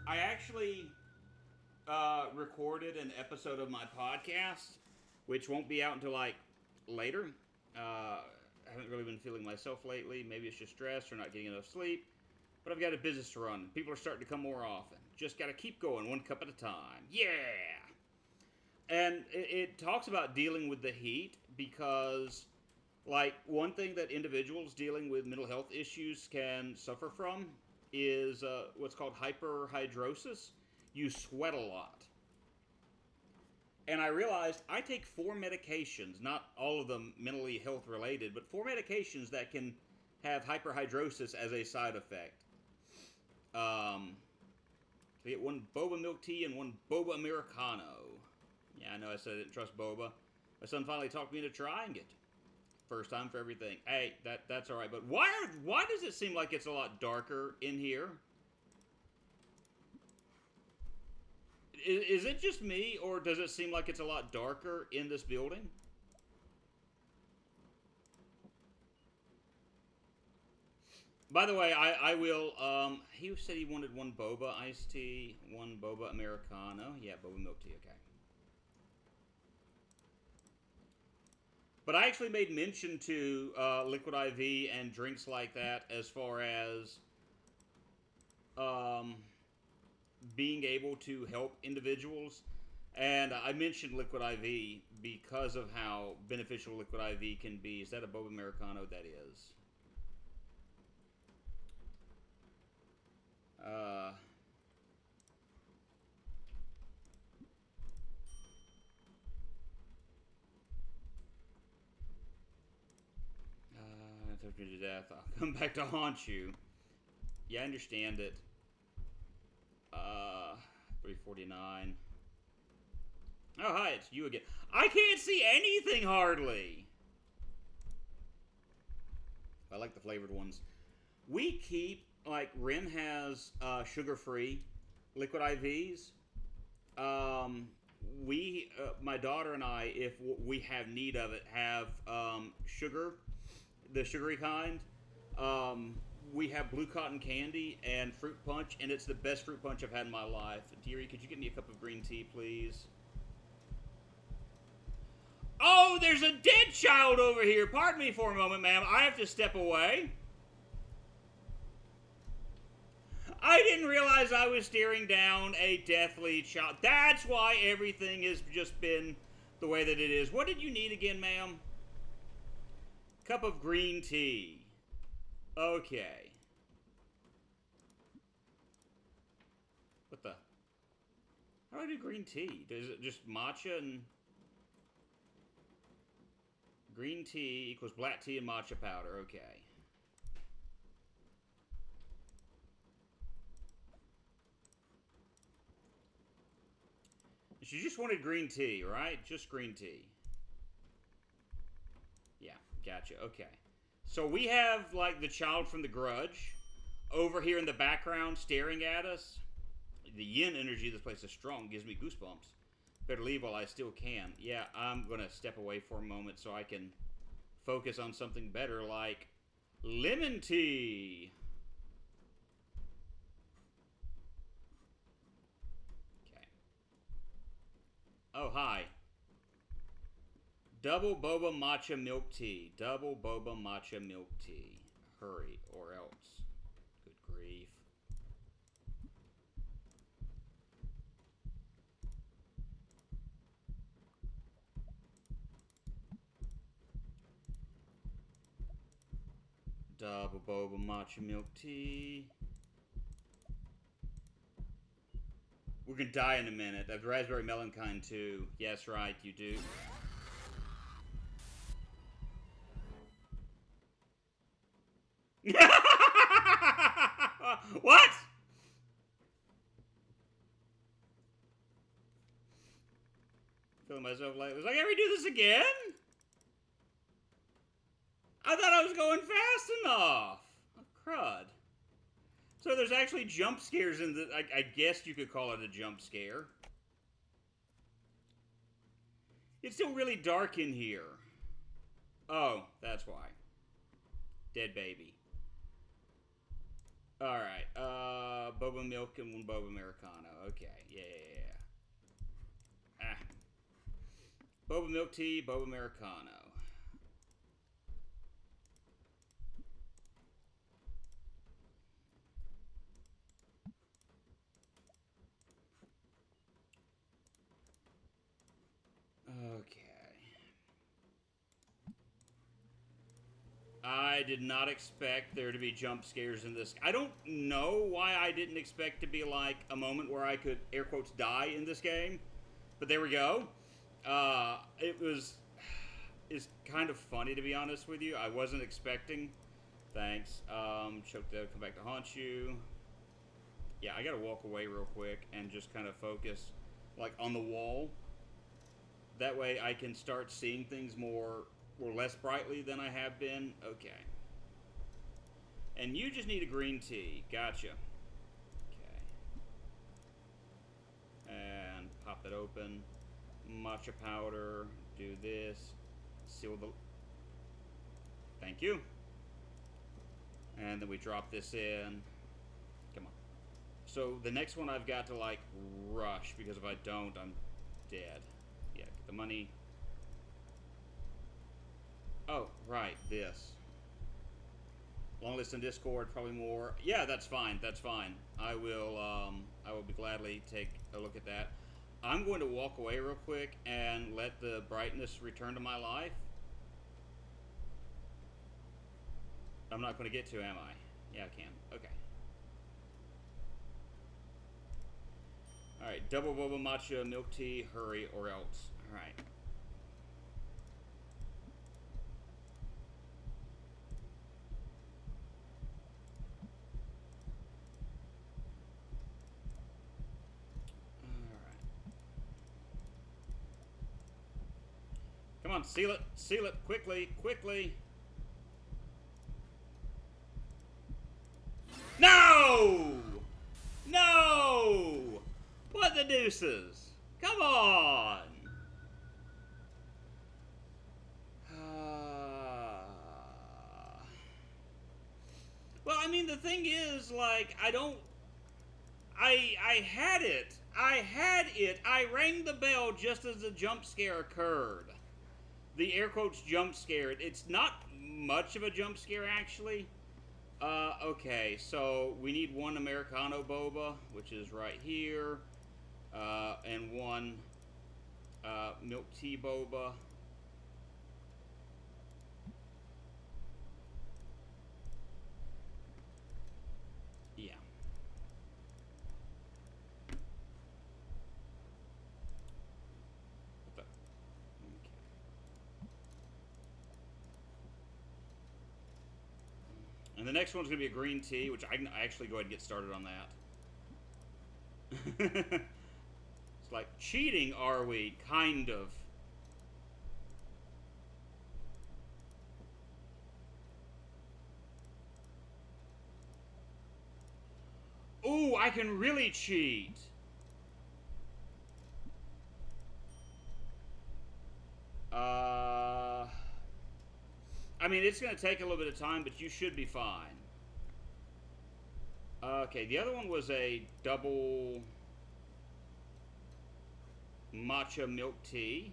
I actually recorded an episode of my podcast, which won't be out until like later. I haven't really been feeling myself lately. Maybe it's just stress or not getting enough sleep. But I've got a business to run. People are starting to come more often. Just got to keep going one cup at a time. Yeah! And it talks about dealing with the heat because, like, one thing that individuals dealing with mental health issues can suffer from is what's called hyperhidrosis. You sweat a lot. And I realized I take 4 medications, not all of them mentally health related, but 4 medications that can have hyperhidrosis as a side effect. I get 1 boba milk tea and 1 boba Americano. Yeah, I know I said I didn't trust boba. My son finally talked me into trying it. First time for everything. Hey, that's all right. But why does it seem like it's a lot darker in here? Is it just me, or does it seem like it's a lot darker in this building? By the way, I will, he said he wanted 1 boba iced tea, 1 boba Americano. Yeah, boba milk tea, okay. But I actually made mention to Liquid IV and drinks like that as far as being able to help individuals. And I mentioned Liquid IV because of how beneficial Liquid IV can be. Is that a boba Americano? That is. I took you to death. I'll come back to haunt you. Yeah, I understand it. 349. Oh, hi, it's you again. I can't see anything hardly. I like the flavored ones. We keep, like, Ren has sugar-free liquid IVs. My daughter and I, if we have need of it, have sugar, the sugary kind. We have blue cotton candy and fruit punch, and it's the best fruit punch I've had in my life. Dearie, could you get me a cup of green tea, please? Oh, there's a dead child over here. Pardon me for a moment, ma'am. I have to step away. I didn't realize I was staring down a deathly child. That's why everything has just been the way that it is. What did you need again, ma'am? Cup of green tea. Okay. What the? How do I do green tea? Is it just matcha and... Green tea equals black tea and matcha powder. Okay. She just wanted green tea, right? Just green tea. Yeah, gotcha. Okay. So we have, like, the child from The Grudge over here in the background staring at us. The yin energy of this place is strong. Gives me goosebumps. Better leave while I still can. Yeah, I'm going to step away for a moment so I can focus on something better like lemon tea. Okay. Oh, hi. Double boba matcha milk tea. Double boba matcha milk tea. Hurry, or else. Good grief. Double boba matcha milk tea. We're gonna die in a minute. I have raspberry melon kind too. Yes, right, you do. What? Feeling myself like, was I ever do this again? I thought I was going fast enough. Oh, crud. So there's actually jump scares in the... I guess you could call it a jump scare. It's still really dark in here. Oh, that's why. Dead baby. Alright, boba milk and one boba Americano. Okay, yeah. Ah. Boba milk tea, boba Americano. Okay. I did not expect there to be jump scares in this. I don't know why I didn't expect to be like a moment where I could, air quotes, die in this game. But there we go. It was... It's kind of funny, to be honest with you. I wasn't expecting. Thanks. Choke that, come back to haunt you. Yeah, I gotta walk away real quick and just kind of focus, like, on the wall. That way I can start seeing things more or less brightly than I have been. Okay. And you just need a green tea. Gotcha. Okay. And pop it open. Matcha powder. Do this. Seal the... Thank you. And then we drop this in. Come on. So the next one I've got to, like, rush, because if I don't, I'm dead. Yeah, get the money. Oh, right, this. Long list in Discord, probably more. Yeah, that's fine, that's fine. I will be gladly take a look at that. I'm going to walk away real quick and let the brightness return to my life. I'm not going to get to, am I? Yeah, I can. Okay. Alright, double boba matcha, milk tea, hurry or else. Alright. Come on, seal it, quickly, quickly. No! No! What the deuces? Come on! Well, I mean, the thing is, like, I had it. I rang the bell just as the jump scare occurred. The air quotes jump scare. It's not much of a jump scare, actually. Okay, so we need one Americano boba, which is right here, and one milk tea boba. Yeah. Okay. And the next one's going to be a green tea, which I can actually go ahead and get started on that. It's like, cheating, are we? Kind of. Ooh, I can really cheat. I mean, it's going to take a little bit of time, but you should be fine. Okay, the other one was a double matcha milk tea.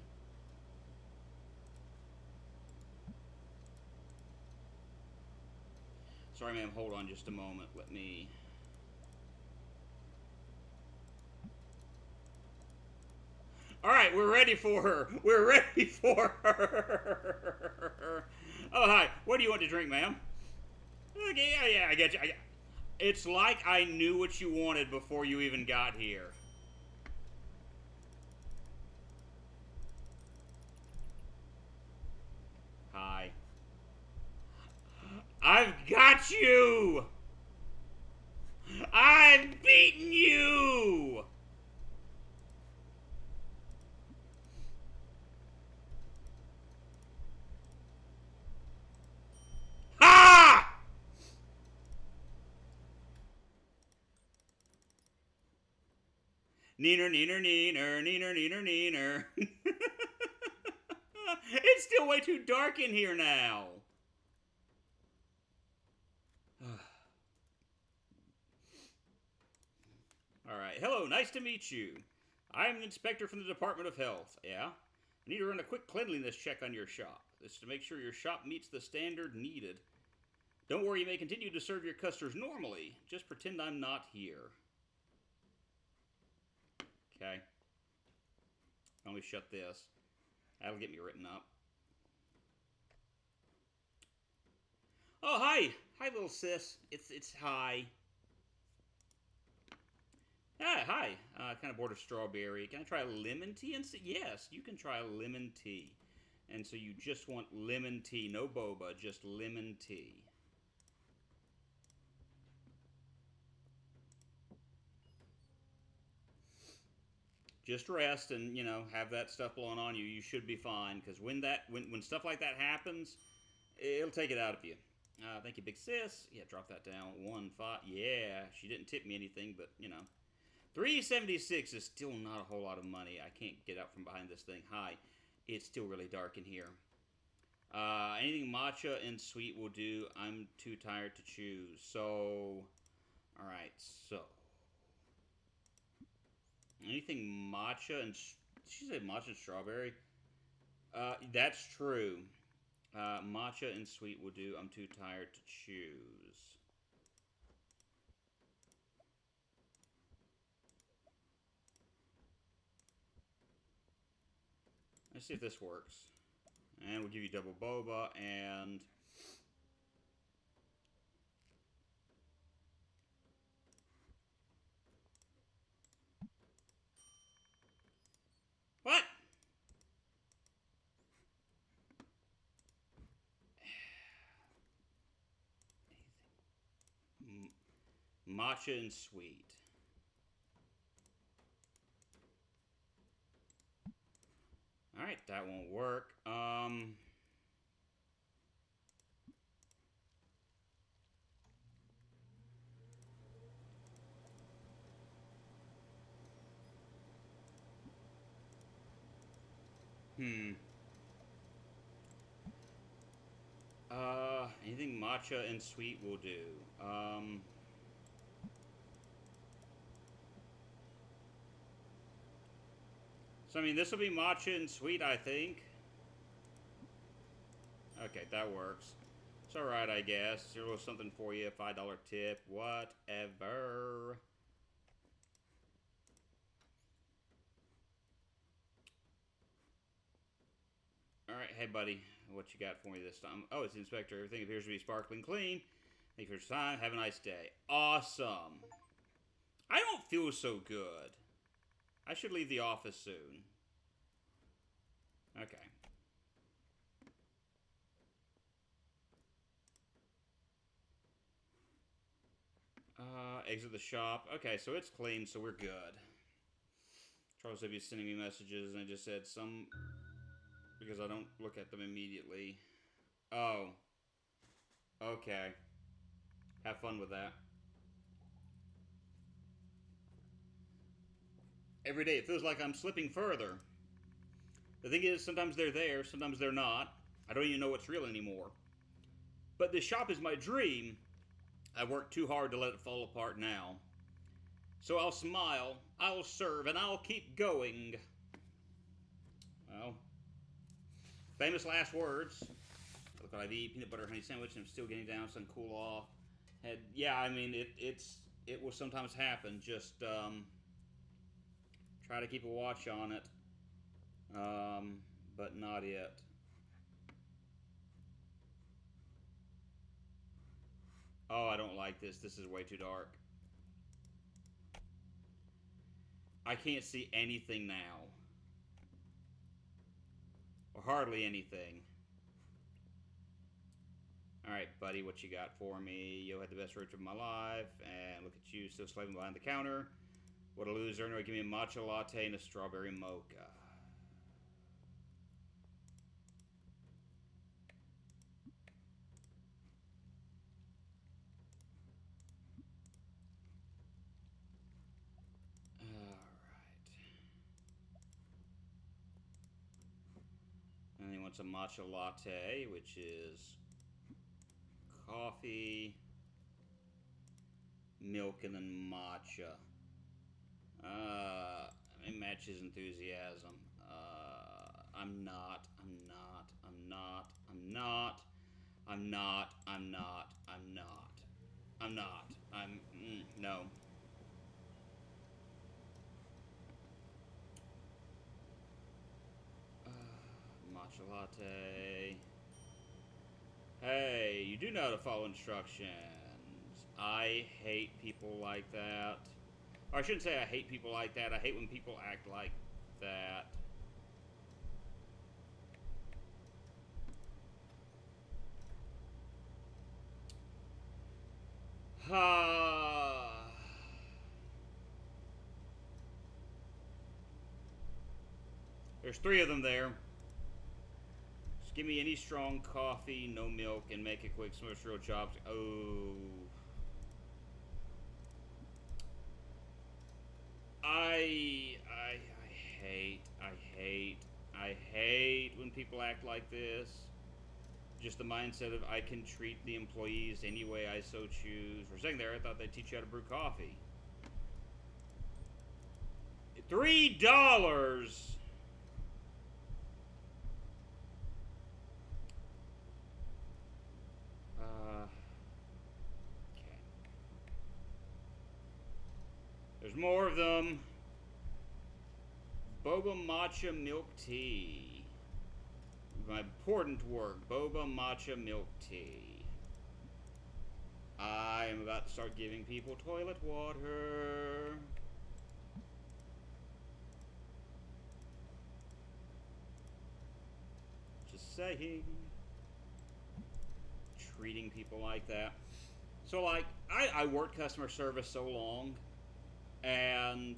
Sorry, ma'am, hold on just a moment. Let me... Alright, we're ready for her. We're ready for her. Oh, hi. What do you want to drink, ma'am? Okay, yeah, I get you. It's like I knew what you wanted before you even got here. Hi. I've got you! I've beaten you! Ha! Neener, neener, neener, neener, neener, neener. It's still way too dark in here now. Alright, hello, nice to meet you. I'm an inspector from the Department of Health, yeah? I need to run a quick cleanliness check on your shop. This is to make sure your shop meets the standard needed. Don't worry, you may continue to serve your customers normally. Just pretend I'm not here. Okay. Let me shut this. That'll get me written up. Oh, hi! Hi, little sis. It's hi. Hi. Kind of bored of strawberry. Can I try a lemon tea? And say, yes, you can try a lemon tea. And so you just want lemon tea. No boba, just lemon tea. Just rest and, have that stuff blowing on you. You should be fine. Because when stuff like that happens, it'll take it out of you. Thank you, big sis. Yeah, drop that down. 1.5. Yeah, she didn't tip me anything, but, $3.76 is still not a whole lot of money. I can't get out from behind this thing. Hi. It's still really dark in here. Anything matcha and sweet will do. I'm too tired to choose. So, alright, so. Anything matcha and... Did she say matcha and strawberry? That's true. Matcha and sweet will do. I'm too tired to choose. Let's see if this works. And we'll give you double boba and... What? Matcha and sweet. Alright, that won't work. Anything matcha and sweet will do. So, I mean, this will be matcha and sweet, I think. Okay, that works. It's alright, I guess. Here's a little something for you, $5 tip, whatever. Alright, hey buddy, what you got for me this time? Oh, it's the inspector. Everything appears to be sparkling clean. Thank you for your time. Have a nice day. Awesome. I don't feel so good. I should leave the office soon. Okay. Exit the shop. Okay, so it's clean, so we're good. Charles said he's sending me messages, and I just said some... because I don't look at them immediately. Oh. Okay. Have fun with that. Every day it feels like I'm slipping further. The thing is, sometimes they're there, sometimes they're not. I don't even know what's real anymore. But this shop is my dream. I worked too hard to let it fall apart now. So I'll smile, I'll serve, and I'll keep going. Well, famous last words. Look what I've eaten, peanut butter honey sandwich, and I'm still getting down, so I can cool off. Yeah, I mean, it will sometimes happen. Just try to keep a watch on it, but not yet. Oh, I don't like this. This is way too dark. I can't see anything now. Or hardly anything. Alright, buddy, what you got for me? You had the best road trip of my life, and look at you, still slaving behind the counter. What a loser. Anyway, give me a matcha latte and a strawberry mocha. And he wants a matcha latte, which is coffee, milk, and then matcha. It matches enthusiasm. I'm not. I'm not. I'm not. I'm not. I'm not. I'm not. I'm not. I'm not. No. Matcha latte. Hey, you do know how to follow instructions. I hate people like that. Or I shouldn't say I hate people like that. I hate when people act like that. There's 3 of them there. Just give me any strong coffee, no milk, and make it quick. Some real jobs. Oh. I hate when people act like this. Just the mindset of I can treat the employees any way I so choose. For a second there, I thought they'd teach you how to brew coffee. $3. Okay. There's more of them. Boba matcha milk tea. My important work. Boba matcha milk tea. I am about to start giving people toilet water. Just saying. Treating people like that. So, like, I worked customer service so long, and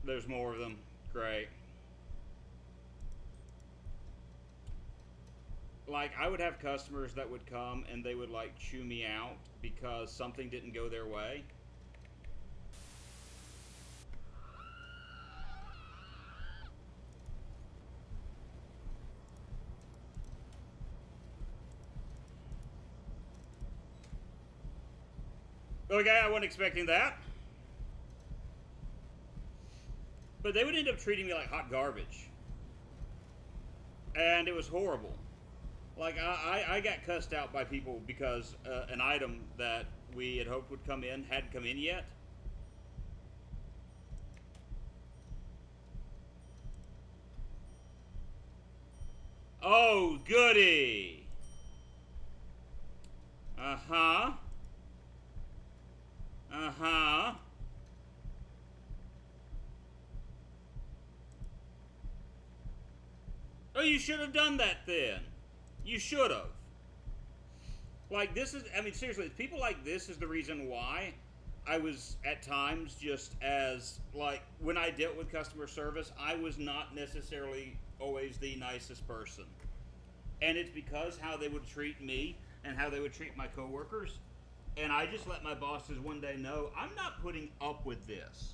there's more of them. Great. Like, I would have customers that would come and they would, like, chew me out because something didn't go their way. Okay, I wasn't expecting that. But they would end up treating me like hot garbage. And it was horrible. Like, I got cussed out by people because an item that we had hoped would come in hadn't come in yet. Oh, goody. Uh-huh. Uh-huh. Oh, you should have done that then. You should have. Like, this is, I mean, seriously, people like this is the reason why I was at times just as, like, when I dealt with customer service, I was not necessarily always the nicest person. And it's because how they would treat me and how they would treat my coworkers. And I just let my bosses one day know I'm not putting up with this.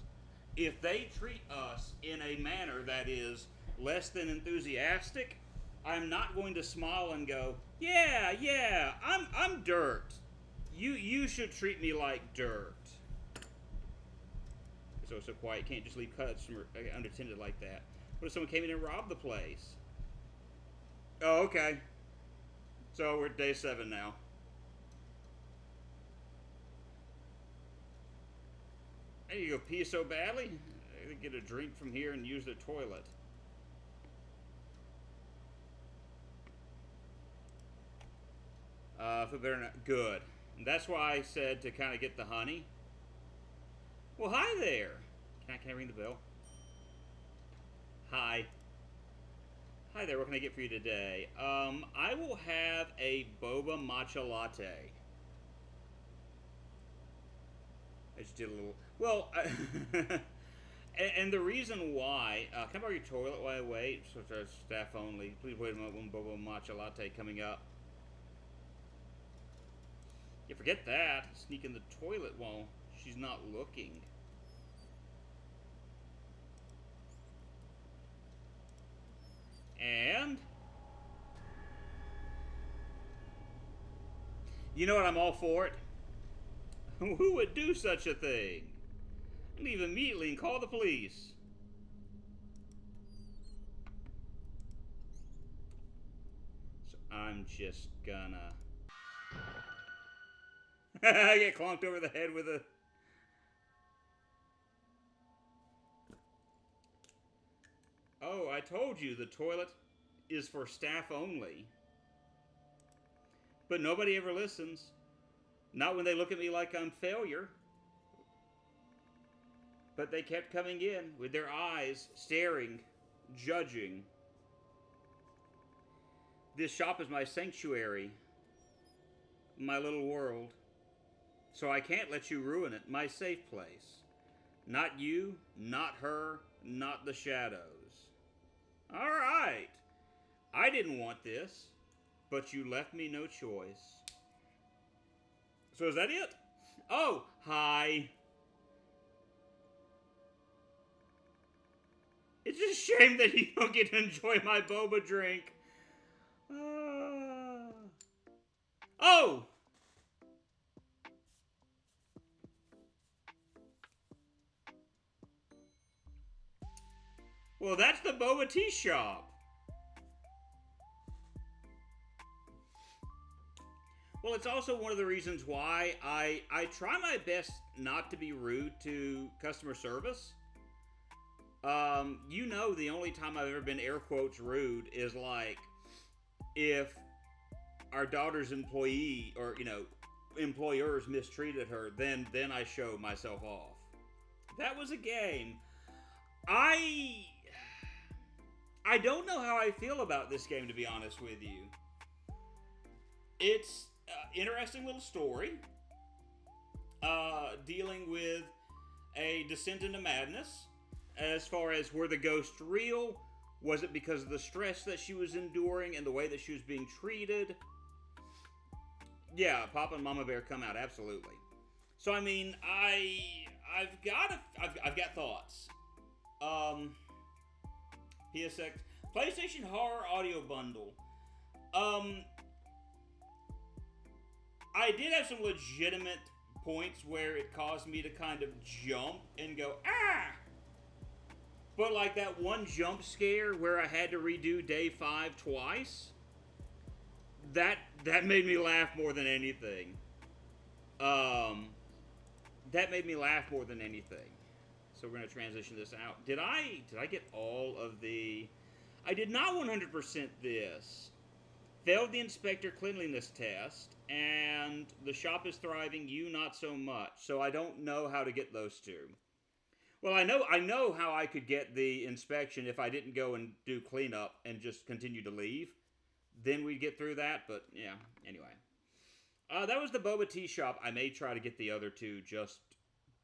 If they treat us in a manner that is less than enthusiastic, I'm not going to smile and go, yeah, I'm dirt. You should treat me like dirt. So quiet. Can't just leave customer unattended like that. What if someone came in and robbed the place? Oh, okay. So we're at day 7 now. Hey, you go pee so badly? I get a drink from here and use the toilet. Feel better now. Good. And that's why I said to kind of get the honey. Well, hi there. Can I ring the bell? Hi. Hi there. What can I get for you today? I will have a boba matcha latte. I just did a little. Well, and the reason why. Can I borrow your toilet while I wait? So staff only. Please wait a moment. One boba matcha latte coming up. Yeah, forget that. Sneak in the toilet while she's not looking. And you know what? I'm all for it. Who would do such a thing? Leave immediately and call the police. So I'm just gonna... I get clonked over the head with a... Oh, I told you the toilet is for staff only. But nobody ever listens. Not when they look at me like I'm failure. But they kept coming in with their eyes staring, judging. This shop is my sanctuary, my little world. So I can't let you ruin it, my safe place. Not you, not her, not the shadows. All right. I didn't want this, but you left me no choice. So is that it? Oh, hi. It's a shame that you don't get to enjoy my boba drink. Oh! Well, that's the boba tea shop. Well, it's also one of the reasons why I try my best not to be rude to customer service. You know, the only time I've ever been air quotes rude is like if our daughter's employee or, you know, employers mistreated her, then I show myself off. That was a game. I don't know how I feel about this game, to be honest with you. It's an interesting little story dealing with a descent into madness. As far as were the ghosts real? Was it because of the stress that she was enduring and the way that she was being treated? Yeah, Papa and Mama Bear come out, absolutely. So I mean, I've got thoughts. PSX PlayStation Horror Audio Bundle. I did have some legitimate points where it caused me to kind of jump and go, ah! But like that one jump scare where I had to redo day 5 twice, that made me laugh more than anything. That made me laugh more than anything. So we're going to transition this out. Did I get all of the... I did not 100% this. Failed the inspector cleanliness test, and the shop is thriving, you not so much. So I don't know how to get those two. Well, I know how I could get the inspection if I didn't go and do cleanup and just continue to leave. Then we'd get through that, but yeah, anyway. That was the boba tea shop. I may try to get the other two just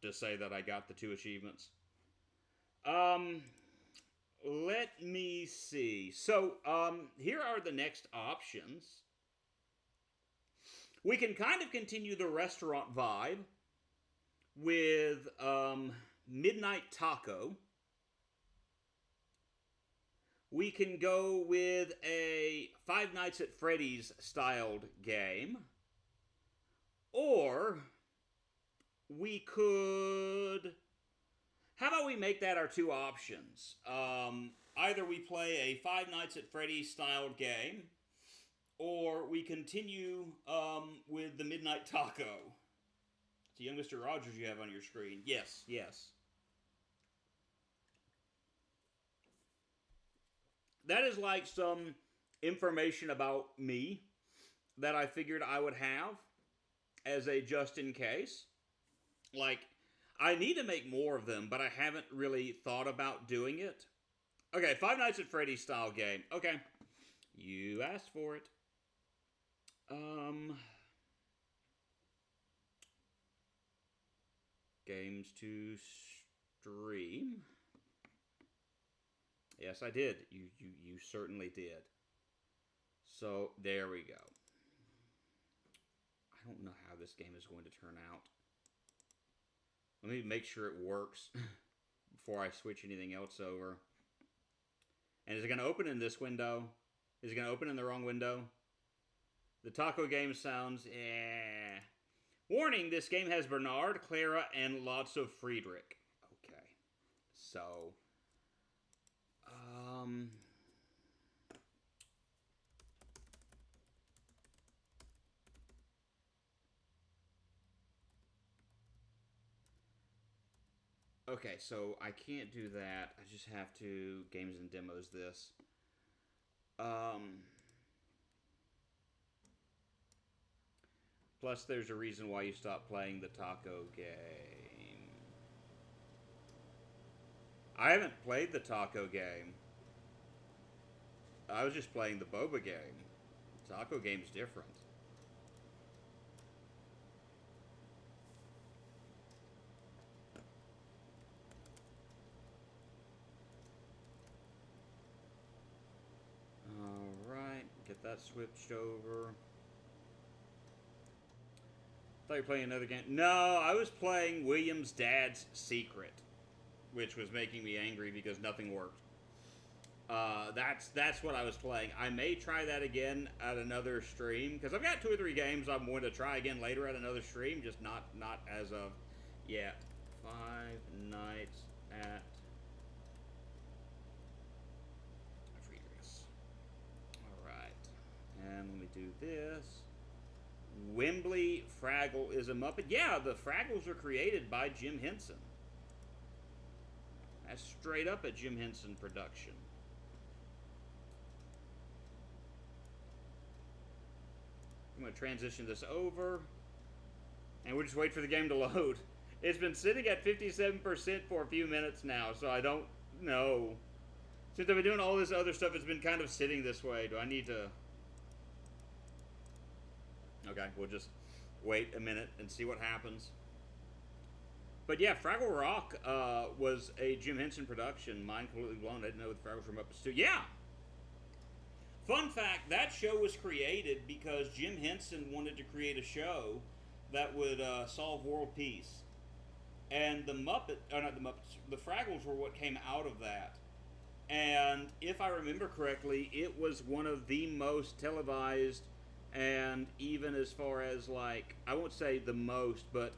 to say that I got the 2 achievements. Let me see. So, here are the next options. We can kind of continue the restaurant vibe with, Midnight Taco. We can go with a Five Nights at Freddy's styled game. Or we could... How about we make that our 2 options? Either we play a Five Nights at Freddy's styled game, or we continue with the Midnight Taco. It's a young Mr. Rogers you have on your screen. Yes, yes. That is like some information about me that I figured I would have as a just in case. Like, I need to make more of them, but I haven't really thought about doing it. Okay, Five Nights at Freddy's style game. Okay, you asked for it. Games to stream. Yes, I did. You certainly did. So, there we go. I don't know how this game is going to turn out. Let me make sure it works before I switch anything else over. And is it going to open in this window? Is it going to open in the wrong window? The taco game sounds, Warning, this game has Bernard, Clara, and lots of Friedrich. Okay. So, um... okay, so I can't do that. I just have to games and demos this. Um... Plus, there's a reason why you stopped playing the taco game. I haven't played the taco game. I was just playing the boba game. Taco game's different. Alright, get that switched over. Thought you were playing another game. No, I was playing William's Dad's Secret, which was making me angry because nothing worked. That's what I was playing. I may try that again at another stream because I've got 2 or 3 games I'm going to try again later at another stream, just not as of yet. 5 Nights at Friedrich's. All right, and let me do this. Wembley Fraggle is a Muppet. Yeah, the Fraggles were created by Jim Henson. That's straight up a Jim Henson production. I'm going to transition this over. And we'll just wait for the game to load. It's been sitting at 57% for a few minutes now, so I don't know. Since I've been doing all this other stuff, it's been kind of sitting this way. Do I need to... Okay, we'll just wait a minute and see what happens. But yeah, Fraggle Rock was a Jim Henson production. Mind completely blown. I didn't know the Fraggles were Muppets too. Yeah! Fun fact, that show was created because Jim Henson wanted to create a show that would solve world peace. And the the Fraggles were what came out of that. And if I remember correctly, it was one of the most televised, and even as far as, like, I won't say the most, but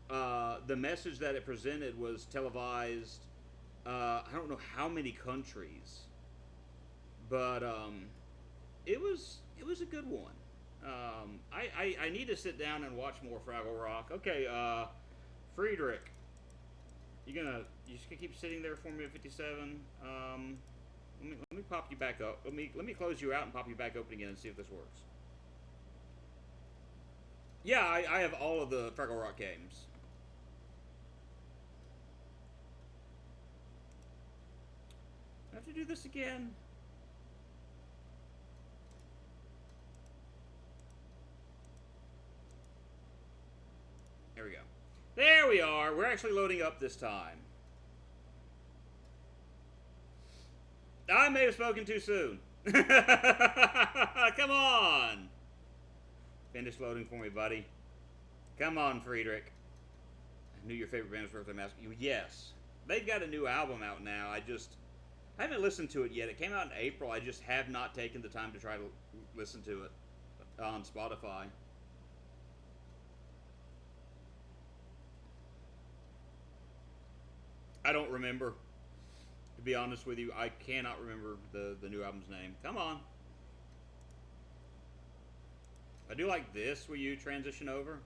the message that it presented was televised, I don't know how many countries. But it was a good one. I need to sit down and watch more Fraggle Rock. Okay, Friedrich, you just gonna keep sitting there for me at 57? Let me pop you back up. Let me close you out and pop you back open again and see if this works. Yeah, I have all of the Fraggle Rock games. I have to do this again. There we go. There we are. We're actually loading up this time. I may have spoken too soon. Come on. Finish loading for me, buddy. Come on, Friedrich. I knew your favorite band was Birthday Mask. Yes. They've got a new album out now. I haven't listened to it yet. It came out in April. I just have not taken the time to try to listen to it on Spotify. I don't remember. To be honest with you, I cannot remember the new album's name. Come on. I do like this. Will you transition over?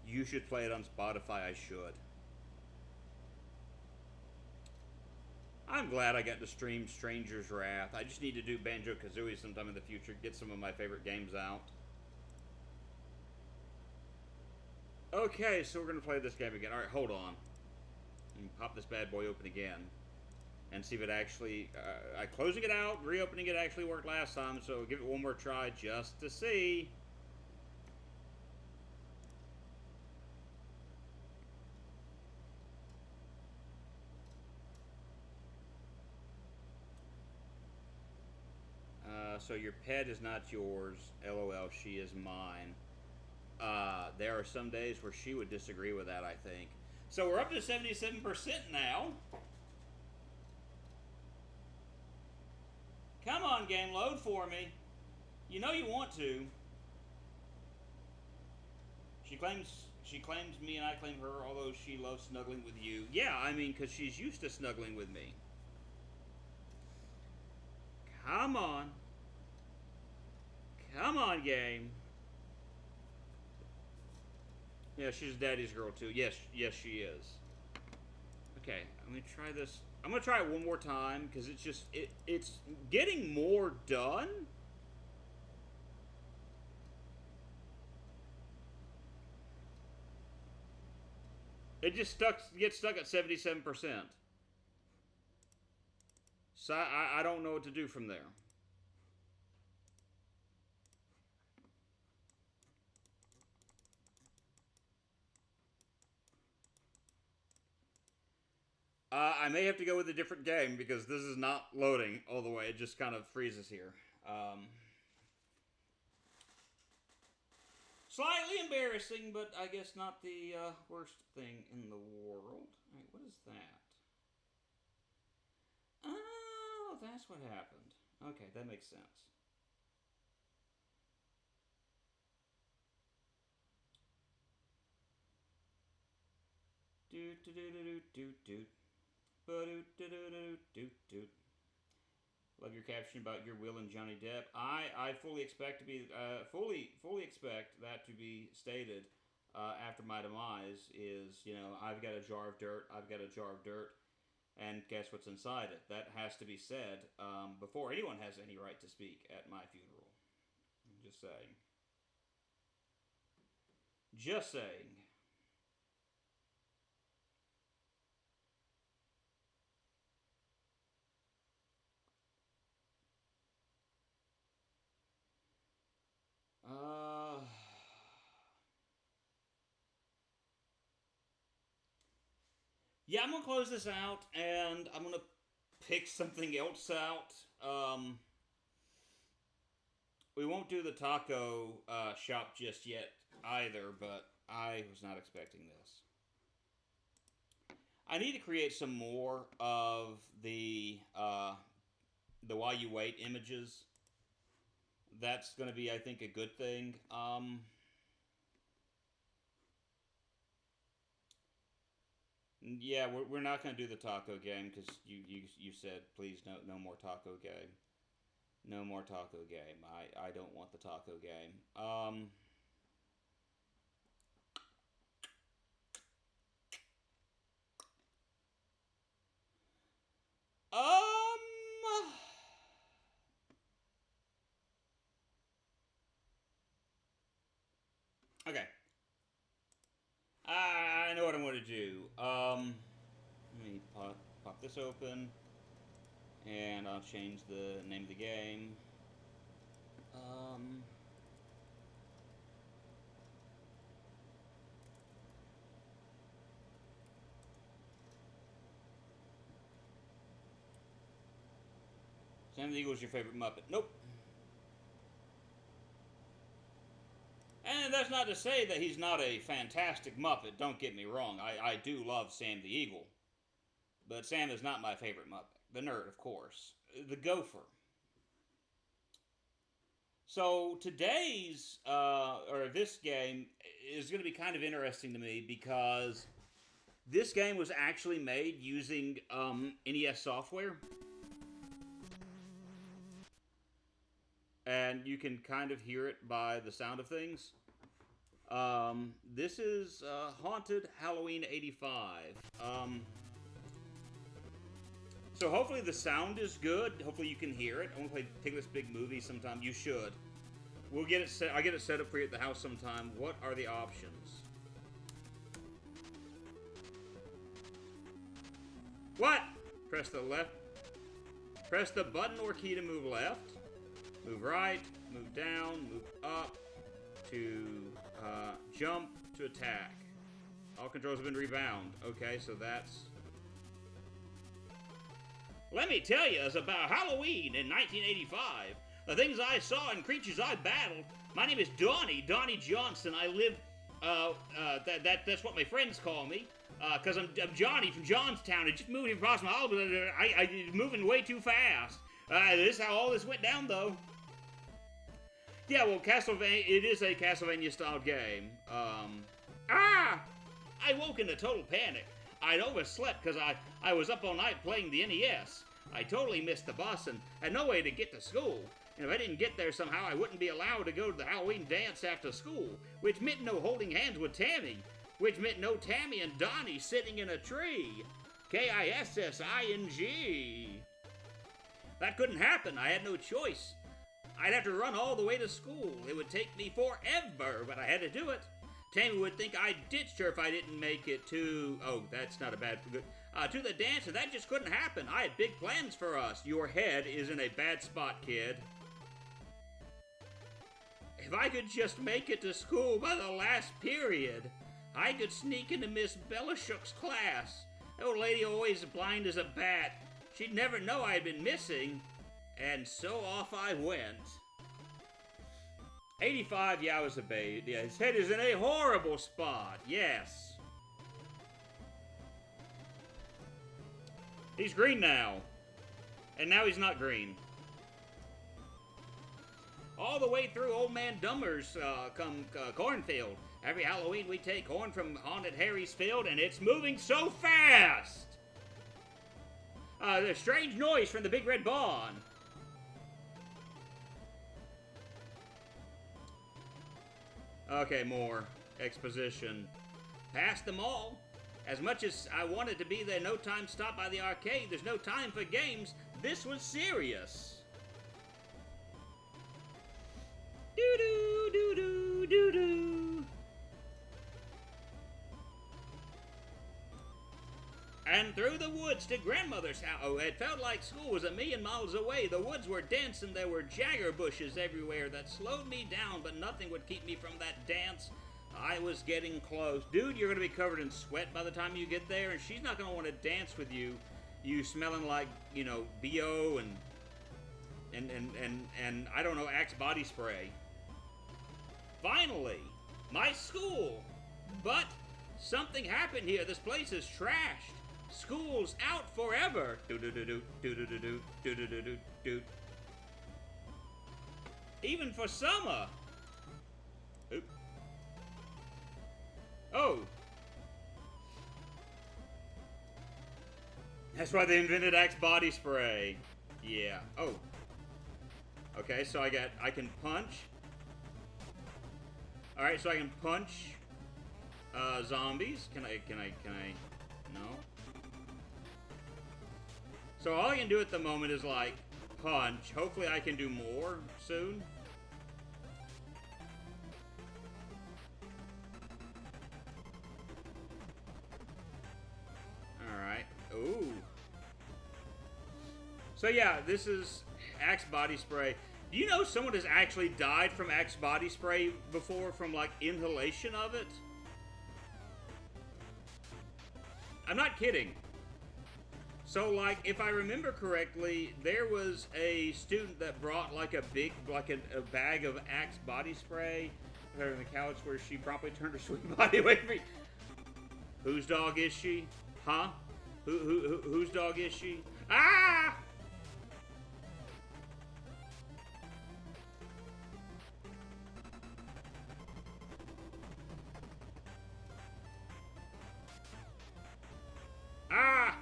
You should play it on Spotify. I should. I'm glad I got to stream Stranger's Wrath. I just need to do Banjo-Kazooie sometime in the future. Get some of my favorite games out. Okay, so we're going to play this game again. Alright, hold on. Pop this bad boy open again. And see if it actually... closing it out, reopening it actually worked last time. So give it one more try just to see. So your pet is not yours. LOL, she is mine. There are some days where she would disagree with that, I think. So we're up to 77% now. Come on, game, load for me. You know you want to. She claims me and I claim her, although she loves snuggling with you. Yeah, I mean, because she's used to snuggling with me. Come on. Come on, game. Yeah, she's daddy's girl, too. Yes, she is. Okay, I'm going to try this. I'm going to try it one more time, because it's just, it's getting more done. It just gets stuck at 77%. So I don't know what to do from there. I may have to go with a different game because this is not loading all the way. It just kind of freezes here. Slightly embarrassing, but I guess not the worst thing in the world. Alright, what is that? Oh, that's what happened. Okay, that makes sense. Love your caption about your Will and Johnny Depp. I fully expect to be fully expect that to be stated after my demise. Is, you know, I've got a jar of dirt. I've got a jar of dirt, and guess what's inside it? That has to be said before anyone has any right to speak at my funeral. I'm just saying. Just saying. Yeah, I'm gonna close this out, and I'm gonna pick something else out. We won't do the taco shop just yet either, but I was not expecting this. I need to create some more of the while you wait images. That's going to be, I think, a good thing. Yeah, we're not going to do the taco game because you said please no more taco game. No more taco game. I don't want the taco game. Okay. I know what I'm going to do. Let me pop this open, and I'll change the name of the game. Sam the Eagle's your favorite Muppet? Nope. And that's not to say that he's not a fantastic Muppet, don't get me wrong. I do love Sam the Eagle. But Sam is not my favorite Muppet. The nerd, of course. The gopher. So today's, or this game, is going to be kind of interesting to me because this game was actually made using NES software. And you can kind of hear it by the sound of things. This is Haunted Halloween 85. So hopefully the sound is good. Hopefully you can hear it. I want to take this big movie sometime. You should. We'll get it set. I'll get it set up for you at the house sometime. What are the options? What? Press the left. Press the button or key to move left. Move right, move down, move up, to jump, to attack. All controls have been rebound. Okay, so that's... Let me tell you about Halloween in 1985. The things I saw and creatures I battled. My name is Donnie Johnson. I live, that's what my friends call me. Because I'm Johnny from Johnstown. It just moved across my I moving way too fast. This is how all this went down, though. Yeah, well, Castlevania, it is a Castlevania-style game. I woke in a total panic. I'd overslept because I was up all night playing the NES. I totally missed the bus and had no way to get to school. And if I didn't get there somehow, I wouldn't be allowed to go to the Halloween dance after school, which meant no holding hands with Tammy, which meant no Tammy and Donnie sitting in a tree. Kissing. That couldn't happen. I had no choice. I'd have to run all the way to school. It would take me forever, but I had to do it. Tammy would think I ditched her if I didn't make it to... Oh, that's not a bad... to the dance, and that just couldn't happen. I had big plans for us. Your head is in a bad spot, kid. If I could just make it to school by the last period, I could sneak into Miss Bellashook's class. The old lady always blind as a bat. She'd never know I'd been missing, and so off I went. 85, yeah, I was a babe. Yeah, his head is in a horrible spot, yes. He's green now. And now he's not green. All the way through Old Man Dummer's cornfield. Every Halloween we take corn from Haunted Harry's field, and it's moving so fast! There's strange noise from the Big Red Barn. Okay, more exposition. Past them all. As much as I wanted to be there, no time stopped by the arcade. There's no time for games. This was serious. Doo-doo, doo-doo, doo-doo. And through the woods to grandmother's house. Oh, it felt like school was a million miles away. The woods were dense and there were jagger bushes everywhere that slowed me down, but nothing would keep me from that dance. I was getting close. Dude, you're going to be covered in sweat by the time you get there, and she's not going to want to dance with you. You smelling like, you know, BO and I don't know, Axe body spray. Finally, my school. But something happened here. This place is trashed. School's out forever. Even for summer. Oop. Oh. That's why they invented Axe body spray. Yeah. Oh. Okay, so I can punch. Alright, so I can punch zombies. Can I? No. So all I can do at the moment is like punch. Hopefully I can do more soon. Alright. Ooh. So yeah, this is Axe body spray. Do you know someone has actually died from Axe body spray before from like inhalation of it? I'm not kidding. So like, if I remember correctly, there was a student that brought like a big, like a bag of Axe body spray on the couch where she promptly turned her sweet body away from me. Whose dog is she? Huh? Whose dog is she? Ah! Ah!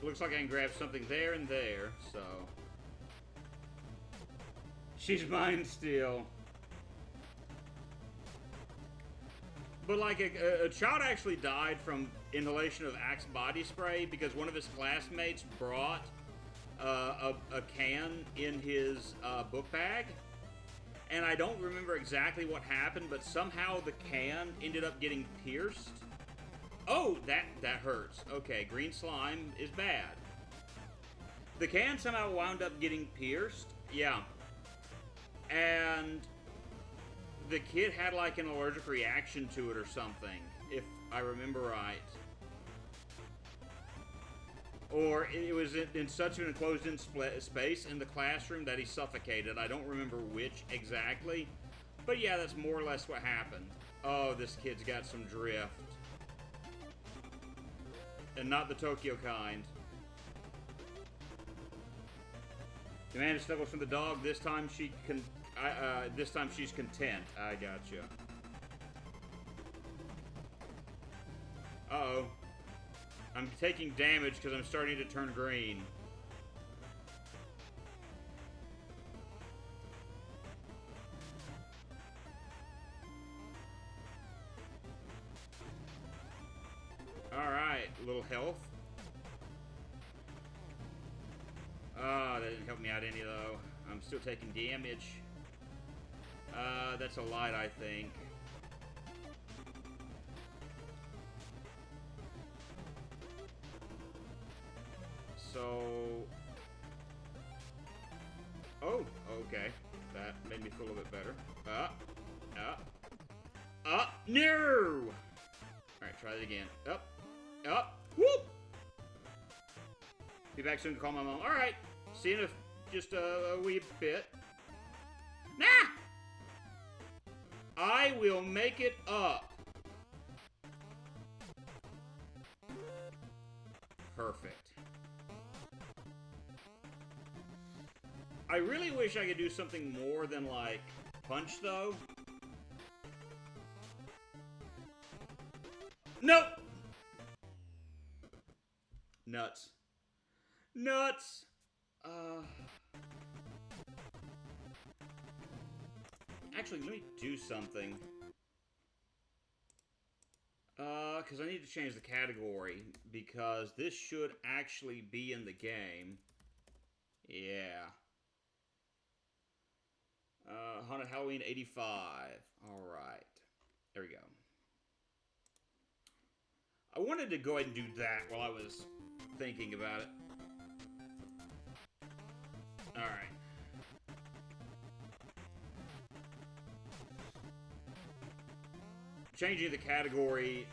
Looks like I can grab something there and there, so... She's mine still. But like, a child actually died from inhalation of Axe body spray because one of his classmates brought a can in his book bag. And I don't remember exactly what happened, but somehow the can ended up getting pierced. Oh, that hurts. Okay, green slime is bad. The can somehow wound up getting pierced. Yeah. And the kid had like an allergic reaction to it or something, if I remember right. Or it was in such an enclosed-in space in the classroom that he suffocated. I don't remember which exactly. But yeah, that's more or less what happened. Oh, this kid's got some drift. And not the Tokyo kind. Amanda snuggles from the dog. This time she's content. I gotcha. Uh-oh. I'm taking damage because I'm starting to turn green. Alright, a little health. Oh, that didn't help me out any though. I'm still taking damage. That's a light, I think. So... Oh, okay. That made me feel a little bit better. No! Alright, try that again. Up, whoop! Be back soon to call my mom. Alright, see you in just a wee bit. Nah! I will make it up. Perfect. I really wish I could do something more than, like, punch, though. Nope! Nuts. Nuts! Actually, let me do something. Because I need to change the category, because this should actually be in the game. Yeah. Haunted Halloween 85. Alright. There we go. I wanted to go ahead and do that while I was thinking about it. Alright. Changing the category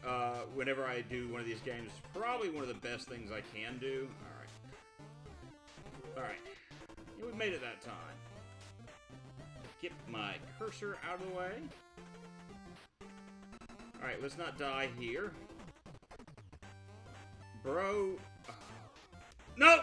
whenever I do one of these games is probably one of the best things I can do. Alright. Alright. Yeah, we made it that time. Get my cursor out of the way. Alright, let's not die here. Bro. Oh. No!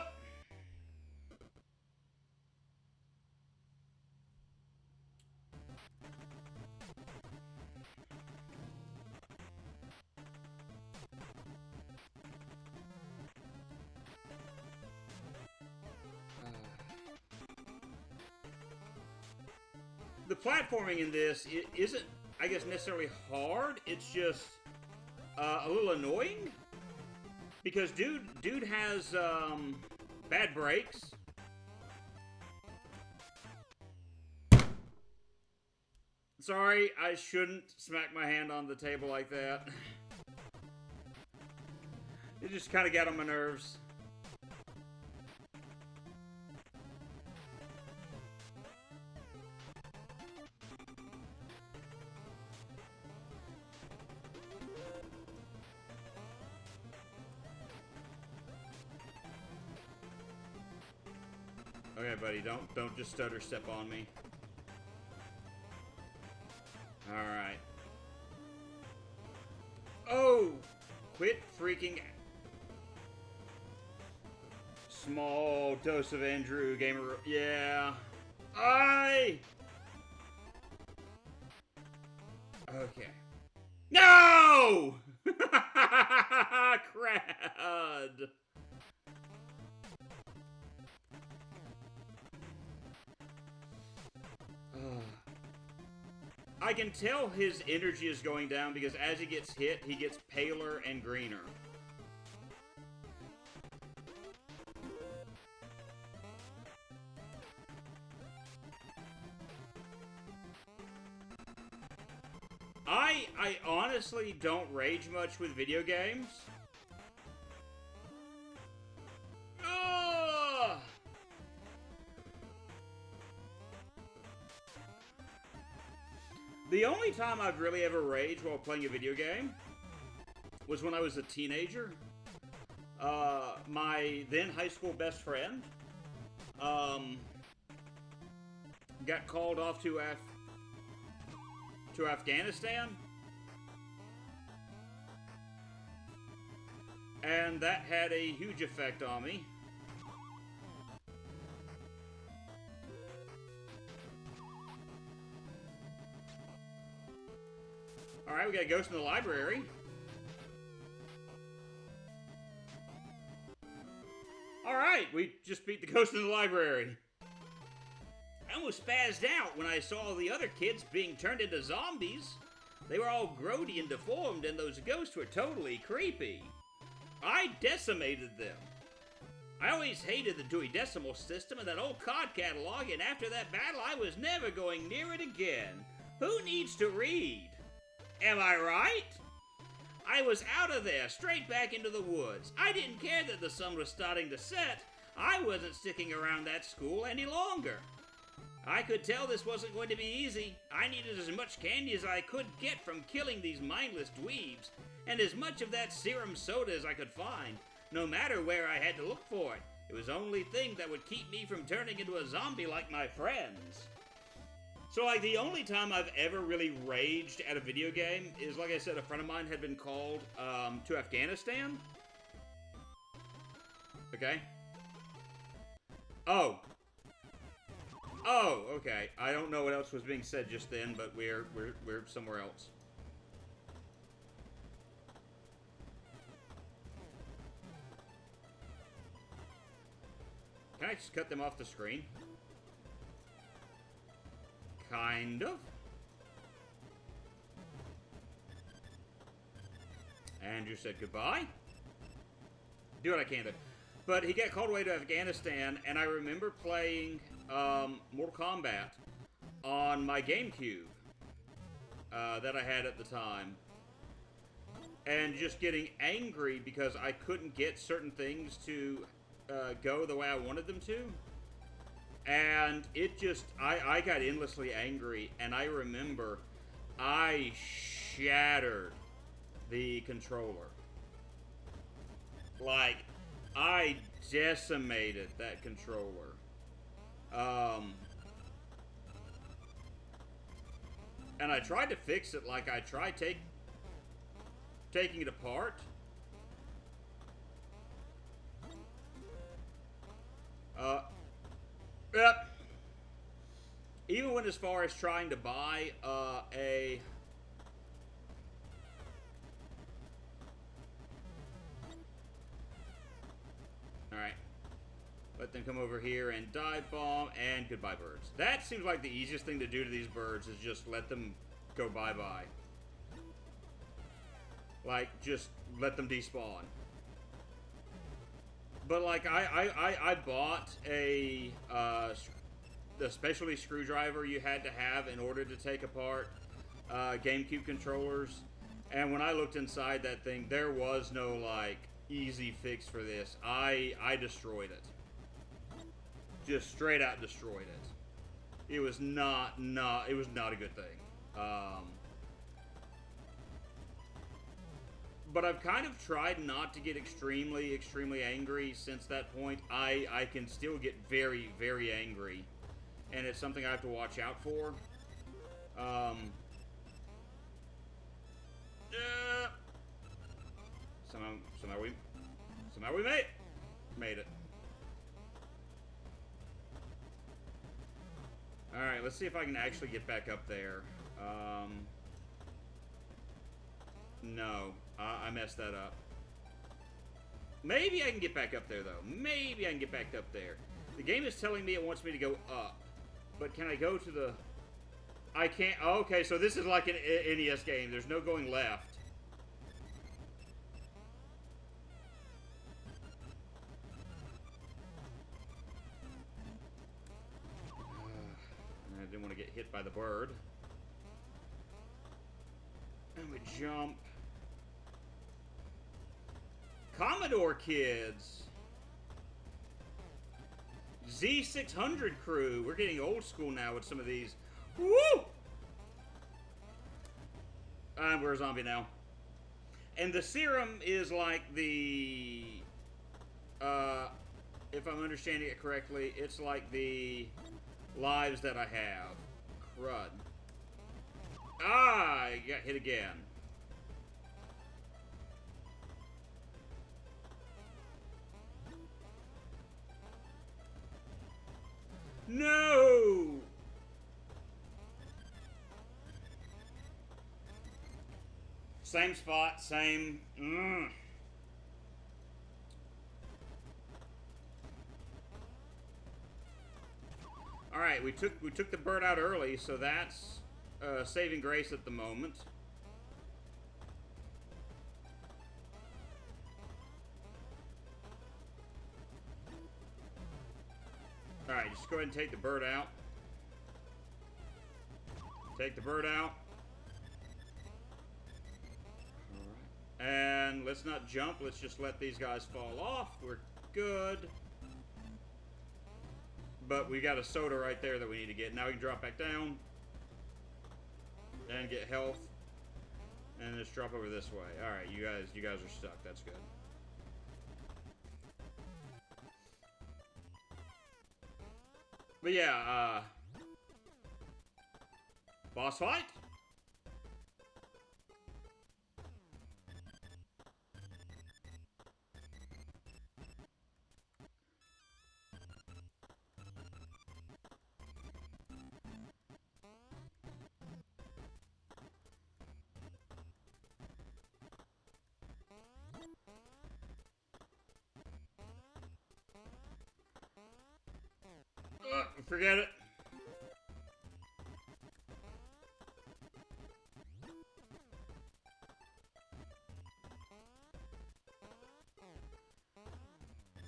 The platforming in this isn't, I guess, necessarily hard. It's just a little annoying. Because dude has bad brakes. Sorry, I shouldn't smack my hand on the table like that. It just kind of got on my nerves. Okay, buddy, don't just stutter step on me. Alright. Oh! Quit freaking... Small dose of Andrew Gamer... Yeah. Okay. No! Crud! I can tell his energy is going down because as he gets hit, he gets paler and greener. I honestly don't rage much with video games. The only time I've really ever raged while playing a video game was when I was a teenager. My then high school best friend got called off to Afghanistan, and that had a huge effect on me. Alright, we got a ghost in the library. Alright, we just beat the ghost in the library. I almost spazzed out when I saw the other kids being turned into zombies. They were all grody and deformed, and those ghosts were totally creepy. I decimated them. I always hated the Dewey Decimal System and that old card catalog, and after that battle I was never going near it again. Who needs to read? Am I right? I was out of there, straight back into the woods. I didn't care that the sun was starting to set. I wasn't sticking around that school any longer. I could tell this wasn't going to be easy. I needed as much candy as I could get from killing these mindless dweebs, and as much of that serum soda as I could find, no matter where I had to look for it. It was the only thing that would keep me from turning into a zombie like my friends. So, like, the only time I've ever really raged at a video game is, like I said, a friend of mine had been called to Afghanistan. Okay. Oh, okay. I don't know what else was being said just then, but we're somewhere else. Can I just cut them off the screen? Kind of. Andrew said goodbye. Do what I can to. But he got called away to Afghanistan, and I remember playing Mortal Kombat on my GameCube that I had at the time. And just getting angry because I couldn't get certain things to go the way I wanted them to. And it just, I got endlessly angry, and I remember I shattered the controller. Like, I decimated that controller. And I tried to fix it, like I tried taking it apart. Yep. Even went as far as trying to buy a... Alright. Let them come over here and dive bomb, and goodbye, birds. That seems like the easiest thing to do to these birds, is just let them go bye-bye. Like, just let them despawn. But, like, I bought a the specialty screwdriver you had to have in order to take apart GameCube controllers. And when I looked inside that thing, there was no, like, easy fix for this. I destroyed it. Just straight out destroyed it. It was not a good thing. But I've kind of tried not to get extremely angry since that point. I can still get very, very angry. And it's something I have to watch out for. Somehow we made it. Alright, let's see if I can actually get back up there. No, I messed that up. Maybe I can get back up there, though. Maybe I can get back up there. The game is telling me it wants me to go up. But can I go to the... I can't... Oh, okay, so this is like an NES game. There's no going left. I didn't want to get hit by the bird. And we jump. Commodore kids. Z600 crew. We're getting old school now with some of these. Woo! We're a zombie now. And the serum is like the if I'm understanding it correctly, it's like the lives that I have. Crud. Ah, I got hit again. No! Same spot, same. All right, we took the bird out early, so that's saving grace at the moment. All right, just go ahead and take the bird out. Take the bird out. All right, and let's not jump. Let's just let these guys fall off. We're good. But we got a soda right there that we need to get. Now we can drop back down and get health, and just drop over this way. All right, you guys are stuck. That's good. But yeah, boss fight. Forget it.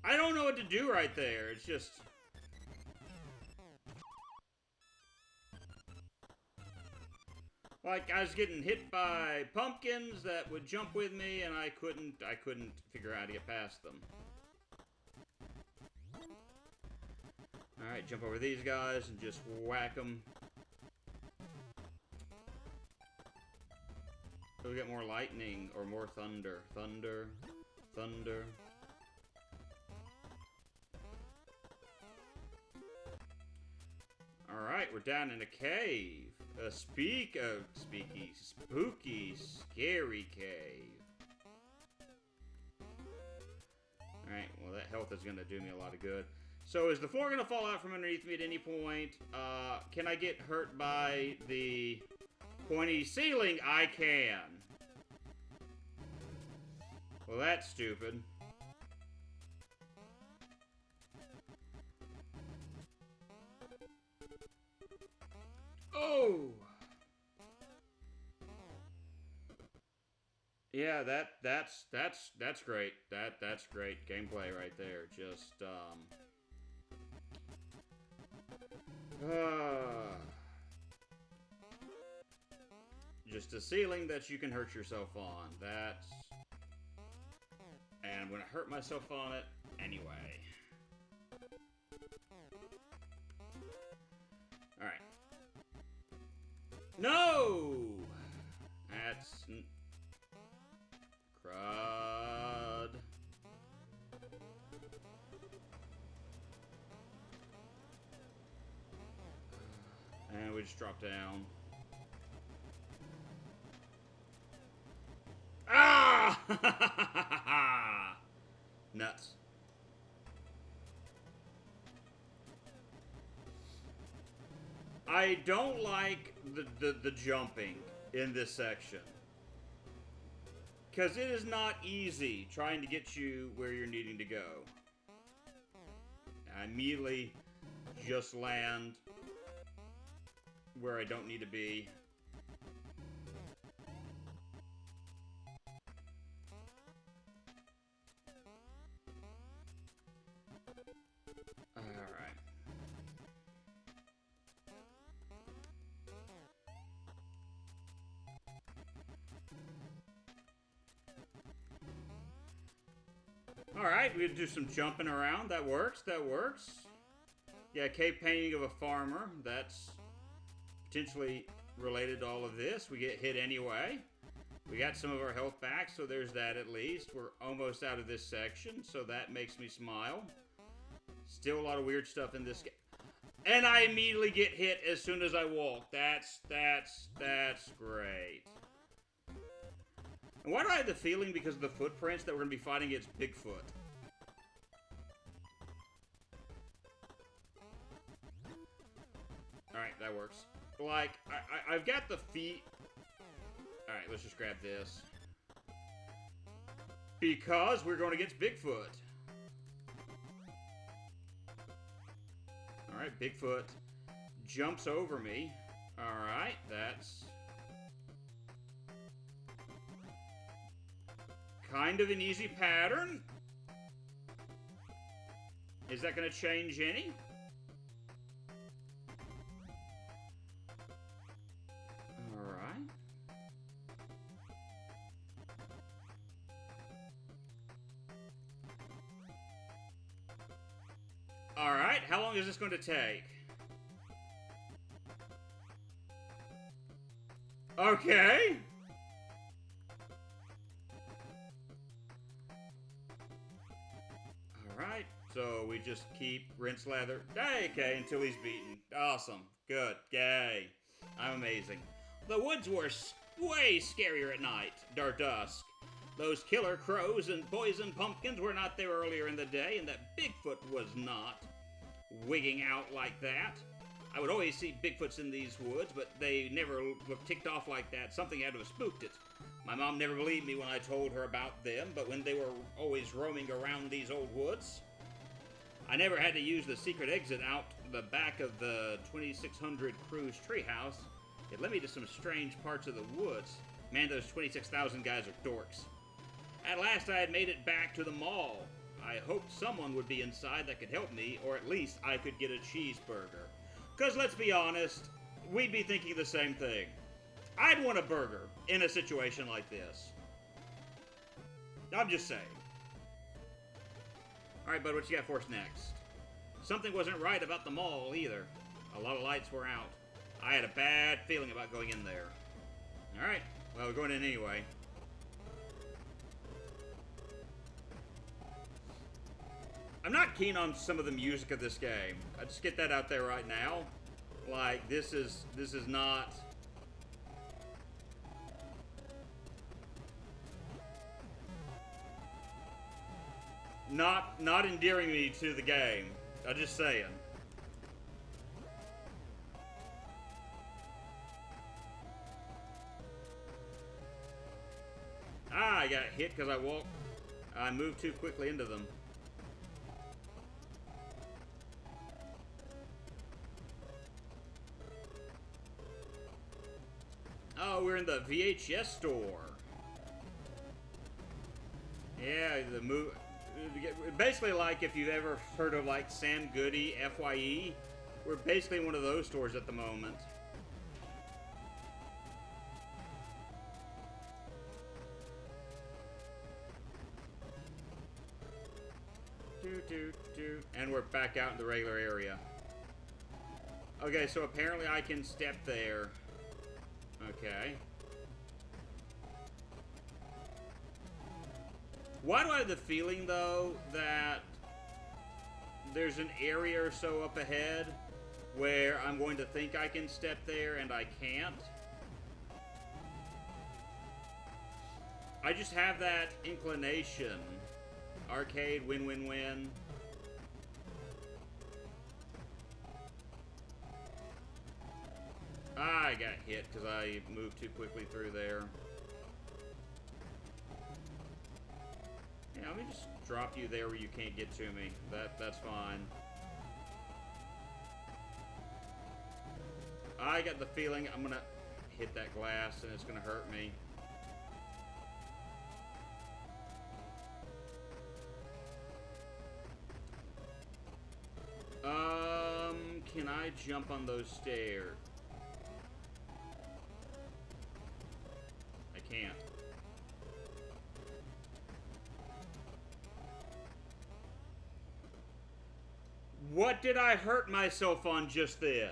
I don't know what to do right there. It's just... like, I was getting hit by pumpkins that would jump with me, and I couldn't figure out how to get past them. Alright, jump over these guys and just whack them. So we get more lightning or more thunder. Thunder. Thunder. Alright, we're down in a cave. A spooky, scary cave. Alright, well that health is going to do me a lot of good. So is the floor going to fall out from underneath me at any point? Can I get hurt by the pointy ceiling? I can. Well, that's stupid. Oh! Yeah, that's great. That's great gameplay right there. Just a ceiling that you can hurt yourself on. And I'm gonna hurt myself on it anyway. Alright. No! That's... crud. And we just drop down. Ah! Nuts. I don't like the jumping in this section. Because it is not easy trying to get you where you're needing to go. I immediately just land where I don't need to be. Alright. Alright, we do some jumping around. That works, that works. Yeah, cave painting of a farmer. That's potentially related to all of this. We get hit anyway. We got some of our health back, so there's that at least. We're almost out of this section, so that makes me smile. Still a lot of weird stuff in this game. And I immediately get hit as soon as I walk. That's great. And why do I have the feeling, because of the footprints, that we're going to be fighting against Bigfoot? Alright, that works. Like, I've got the feet... Alright, let's just grab this. Because we're going against Bigfoot. Alright, Bigfoot jumps over me. Alright, that's... kind of an easy pattern. Is that going to change any? Alright. Alright, how long is this going to take? Okay. Alright, so we just keep rinse lather. Okay, until he's beaten. Awesome. Good. Yay. I'm amazing. The woods were way scarier at night, or dusk. Those killer crows and poison pumpkins were not there earlier in the day, and that Bigfoot was not wigging out like that. I would always see Bigfoots in these woods, but they never looked ticked off like that. Something had to have spooked it. My mom never believed me when I told her about them, but when they were always roaming around these old woods, I never had to use the secret exit out the back of the 2600 Cruise treehouse. It led me to some strange parts of the woods. Man, those 26,000 guys are dorks. At last, I had made it back to the mall. I hoped someone would be inside that could help me, or at least I could get a cheeseburger. Because let's be honest, we'd be thinking the same thing. I'd want a burger in a situation like this. I'm just saying. Alright, bud, what you got for us next? Something wasn't right about the mall either. A lot of lights were out. I had a bad feeling about going in there. Alright, well, we're going in anyway. I'm not keen on some of the music of this game. I just get that out there right now. Like, this is not... Not endearing me to the game. I'm just saying. I got hit because I moved too quickly into them. Oh, we're in the VHS store. Yeah, basically like if you've ever heard of like Sam Goody, FYE, we're basically in one of those stores at the moment. And we're back out in the regular area. Okay, so apparently I can step there. Okay. Why do I have the feeling, though, that there's an area or so up ahead where I'm going to think I can step there and I can't? I just have that inclination. Arcade, win, win, win. I got hit because I moved too quickly through there. Yeah, let me just drop you there where you can't get to me. That's fine. I got the feeling I'm gonna hit that glass and it's gonna hurt me. Can I jump on those stairs? I can't. What did I hurt myself on just then?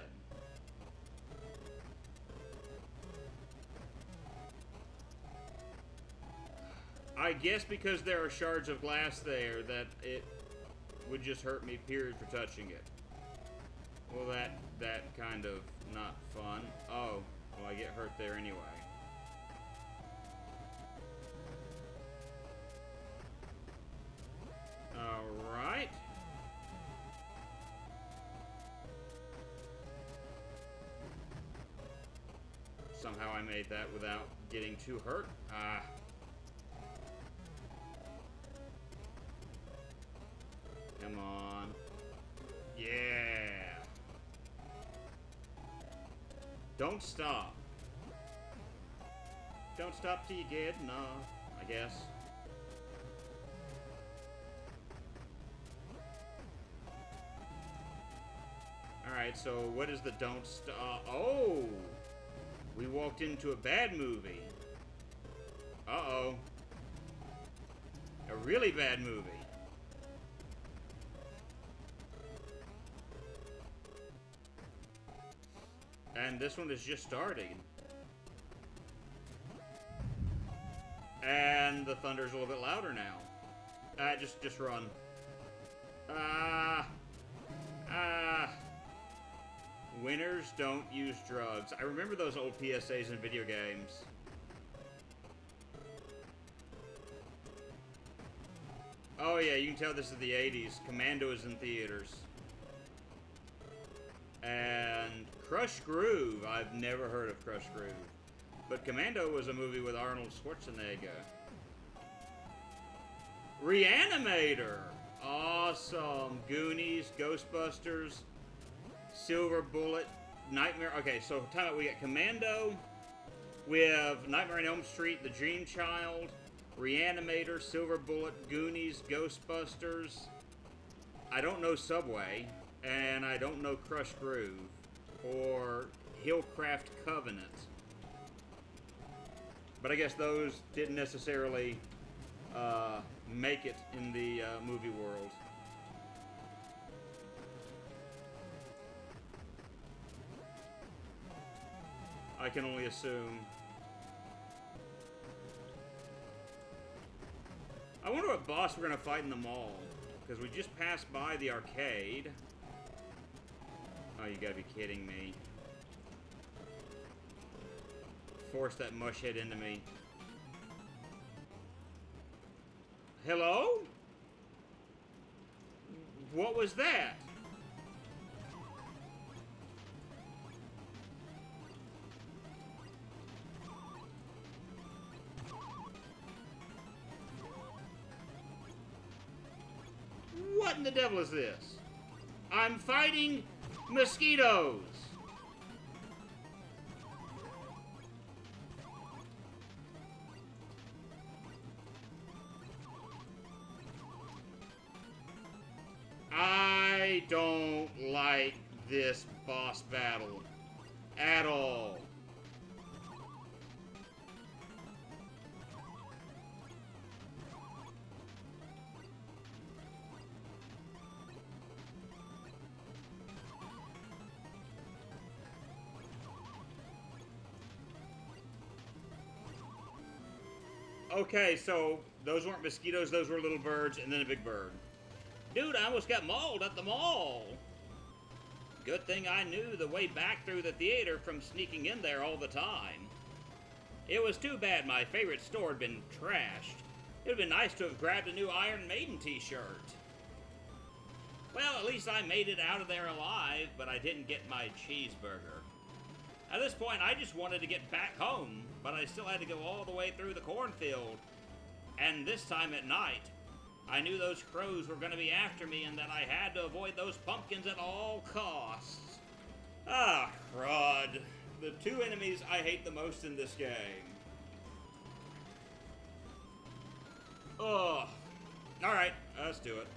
I guess because there are shards of glass there that it would just hurt me, period, for touching it. Well, that kind of not fun. Oh, well, I get hurt there anyway. Alright. Somehow I made that without getting too hurt. Ah. Come on. Yeah. Don't stop. Don't stop till you get enough, I guess. Alright, so what is the don't stop? Oh! We walked into a bad movie. Uh-oh. A really bad movie. And this one is just starting. And the thunder's a little bit louder now. Just run. Winners don't use drugs. I remember those old PSAs in video games. Oh yeah, you can tell this is the 80s. Commando is in theaters. And Crush Groove. I've never heard of Crush Groove. But Commando was a movie with Arnold Schwarzenegger. Reanimator. Awesome. Goonies, Ghostbusters, Silver Bullet, Nightmare. Okay, so time out. We got Commando. We have Nightmare on Elm Street, The Dream Child, Reanimator, Silver Bullet, Goonies, Ghostbusters. I don't know Subway, and I don't know Crush Groove or Hillcraft Covenant. But I guess those didn't necessarily make it in the movie world. I can only assume. I wonder what boss we're going to fight in the mall. Because we just passed by the arcade. Oh, you gotta be kidding me. Force that mush head into me. Hello? What was that? What in the devil is this? I'm fighting mosquitoes. I don't like this boss battle at all. Okay, so those weren't mosquitoes, those were little birds, and then a big bird. Dude, I almost got mauled at the mall. Good thing I knew the way back through the theater from sneaking in there all the time. It was too bad my favorite store had been trashed. It would have been nice to have grabbed a new Iron Maiden t-shirt. Well, at least I made it out of there alive, but I didn't get my cheeseburger. At this point, I just wanted to get back home, but I still had to go all the way through the cornfield. And this time at night, I knew those crows were going to be after me and that I had to avoid those pumpkins at all costs. Ah, crud. The two enemies I hate the most in this game. Ugh. Alright, let's do it.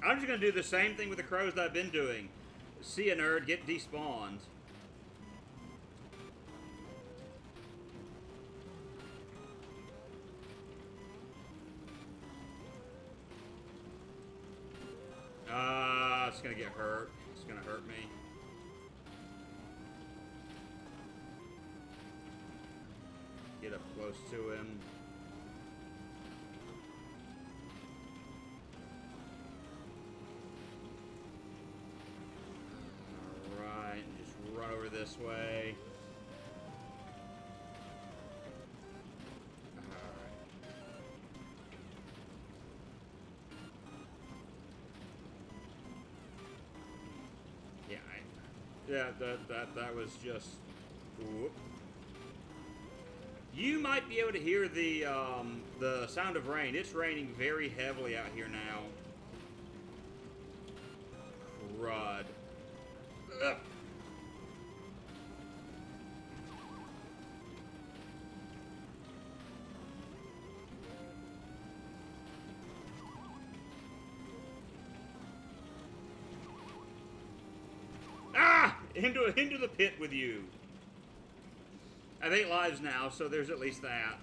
I'm just going to do the same thing with the crows that I've been doing. See a nerd, get despawned. It's going to get hurt. It's going to hurt me. Get up close to him. Alright, just run over this way. Yeah, that was just. Whoop. You might be able to hear the sound of rain. It's raining very heavily out here now. Crud. Ugh. Into the pit with you. I have 8 lives now, so there's at least that.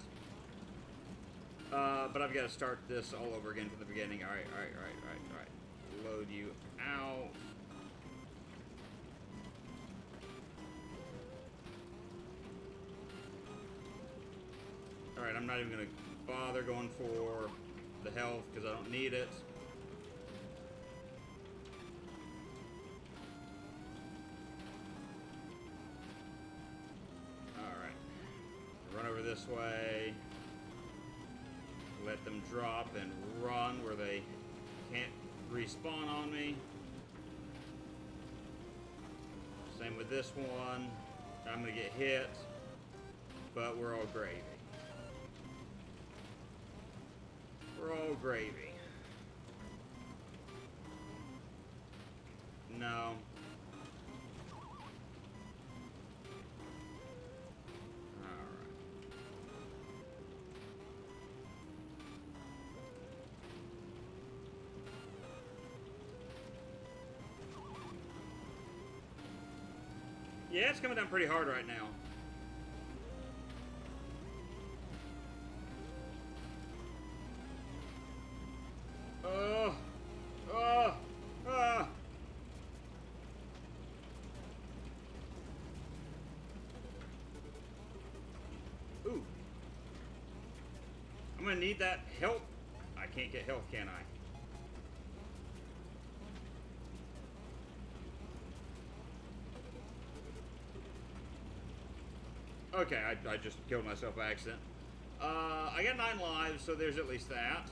But I've got to start this all over again from the beginning. Alright. Load you out. Alright, I'm not even going to bother going for the health because I don't need it. This way, let them drop and run where they can't respawn on me. Same with this one. I'm gonna get hit, but we're all gravy. We're all gravy. No. Yeah, it's coming down pretty hard right now. Ooh. I'm gonna need that help. I can't get health, can I? Okay, I just killed myself by accident. I got 9 lives, so there's at least that.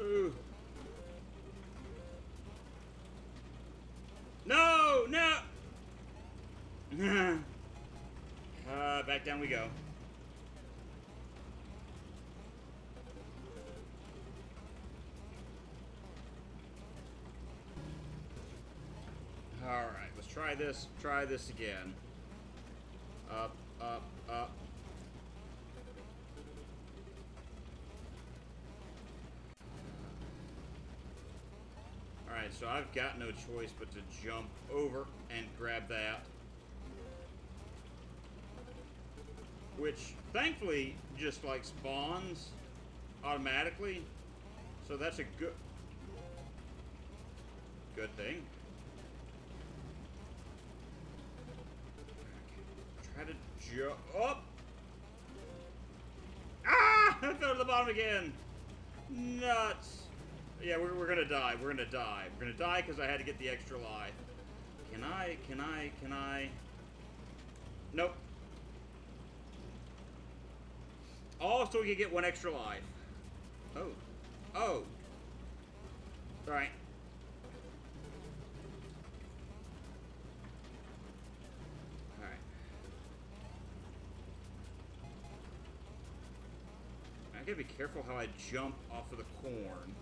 Ooh. No! Back down we go. Alright, let's try this. Try this again. Up, up, up. Alright, so I've got no choice but to jump over and grab that. Which, thankfully, just like spawns automatically. So that's a good thing. Try to jump up. Ah! I fell to the bottom again. Nuts. Yeah, we're gonna die. We're gonna die. We're gonna die because I had to get the extra life. Can I? Nope. Oh, so we can get 1 extra life. Oh. Alright. Alright. I gotta be careful how I jump off of the corn.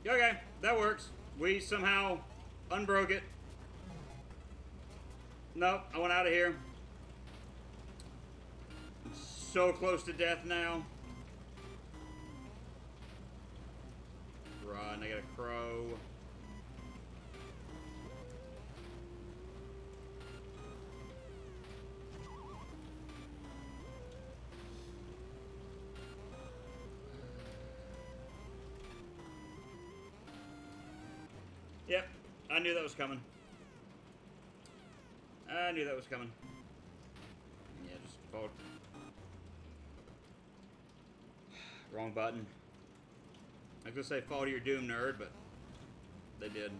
Okay, that works. We somehow unbroke it. Nope, I went out of here. I'm so close to death now. Run, I got a crow. Yep, I knew that was coming. I knew that was coming. Yeah, just vote. Wrong button. I was gonna say fall to your doom, nerd, but they did.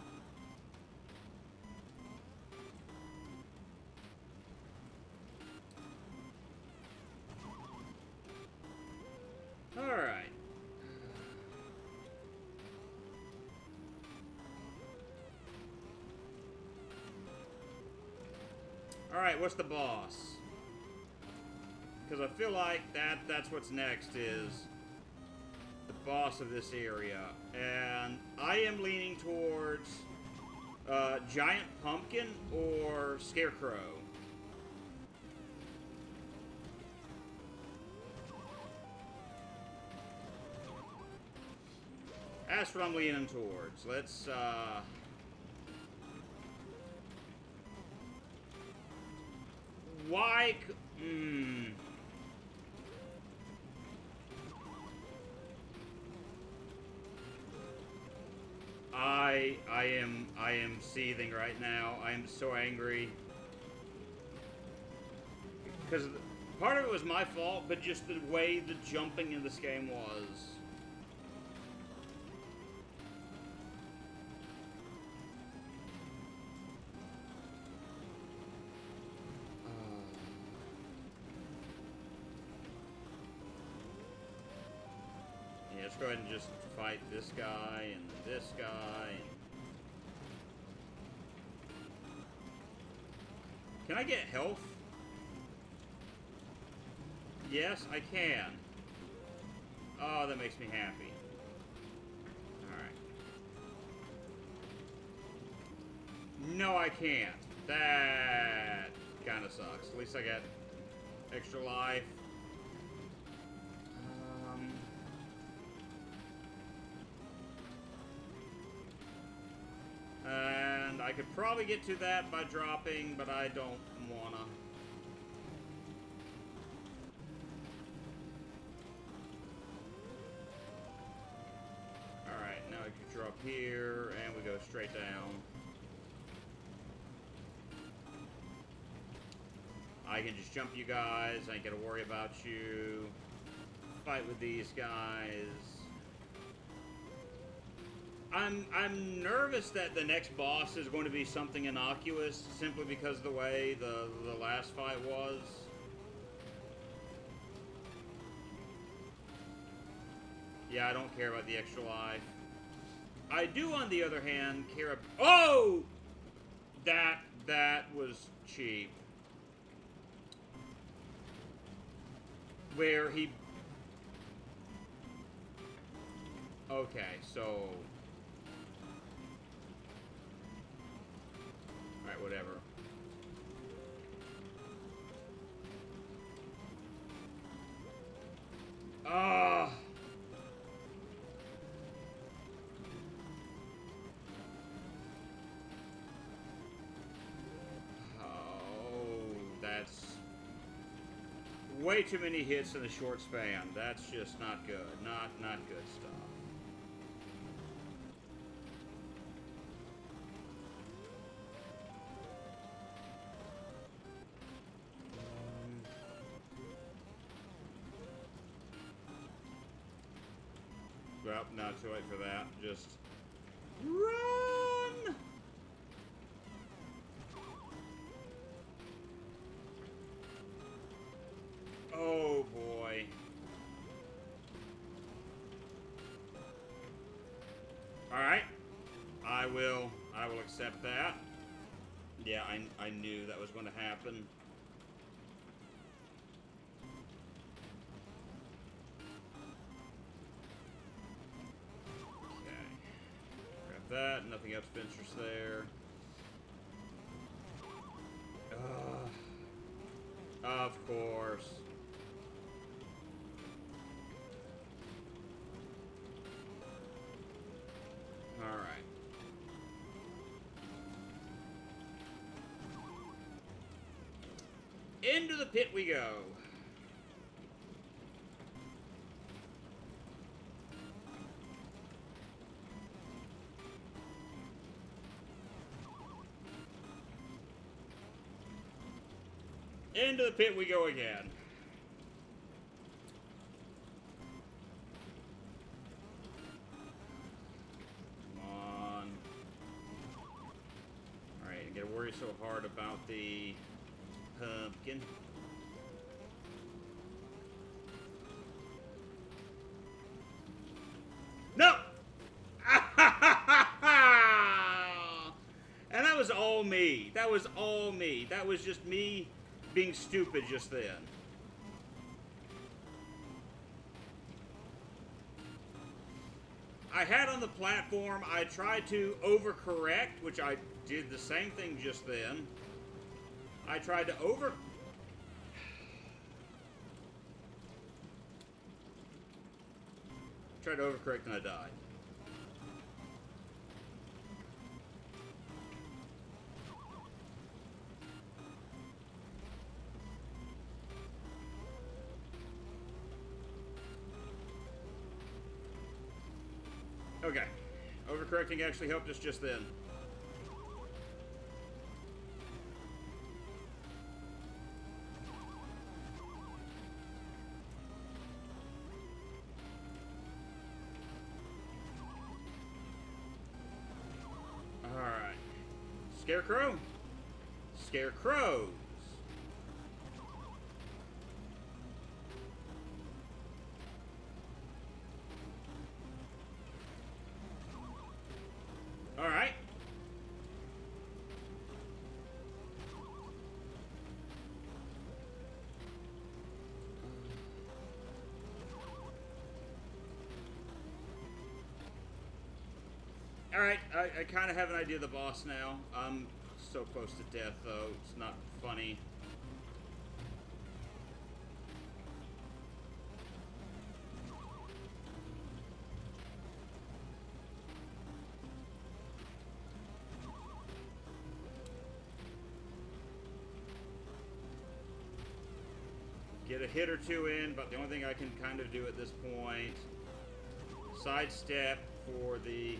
Alright. Alright, what's the boss? Because I feel like that's what's next is the boss of this area. And I am leaning towards Giant Pumpkin or Scarecrow. That's what I'm leaning towards. Let's why? I am seething right now. I am so angry because part of it was my fault, but just the way the jumping in this game was. Let's go ahead and just fight this guy and this guy. Can I get health? Yes, I can. Oh, that makes me happy. Alright. No, I can't. That kind of sucks. At least I got extra life. And I could probably get to that by dropping, but I don't wanna. Alright, now I can drop here, and we go straight down. I can just jump you guys, I ain't gotta worry about you. Fight with these guys. I'm nervous that the next boss is going to be something innocuous, simply because of the way the last fight was. Yeah, I don't care about the extra life. I do, on the other hand, care about... Oh! That was cheap. Where he... Okay, so... Alright, whatever. Ah! Oh, that's way too many hits in a short span. That's just not good. Not good stuff. Well, not too late for that. Just run! Oh boy. Alright. I will accept that. Yeah, I knew that was going to happen. Okay. that. Nothing else of interest there. Of course. Alright. Into the pit we go. Into the pit we go again. Come on. Alright, I gotta worry so hard about the pumpkin. No! And that was all me. That was all me. That was just me being stupid just then. I had on the platform, I tried to overcorrect, which I did the same thing just then. I tried to overcorrect and I died. Okay. Overcorrecting actually helped us just then. Alright. Scarecrow? Scarecrows. Alright. Alright, I kind of have an idea of the boss now. I'm so close to death, though. It's not funny. Get a hit or two in, but the only thing I can kind of do at this point, sidestep for the...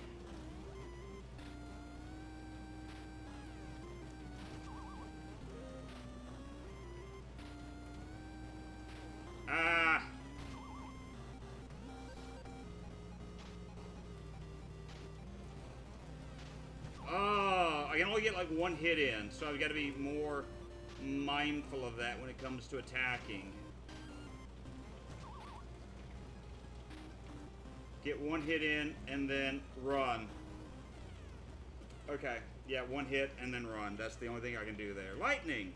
Oh, I can only get like one hit in, so I've got to be more mindful of that when it comes to attacking. Get one hit in and then run. Okay, yeah, one hit and then run. That's the only thing I can do there. Lightning!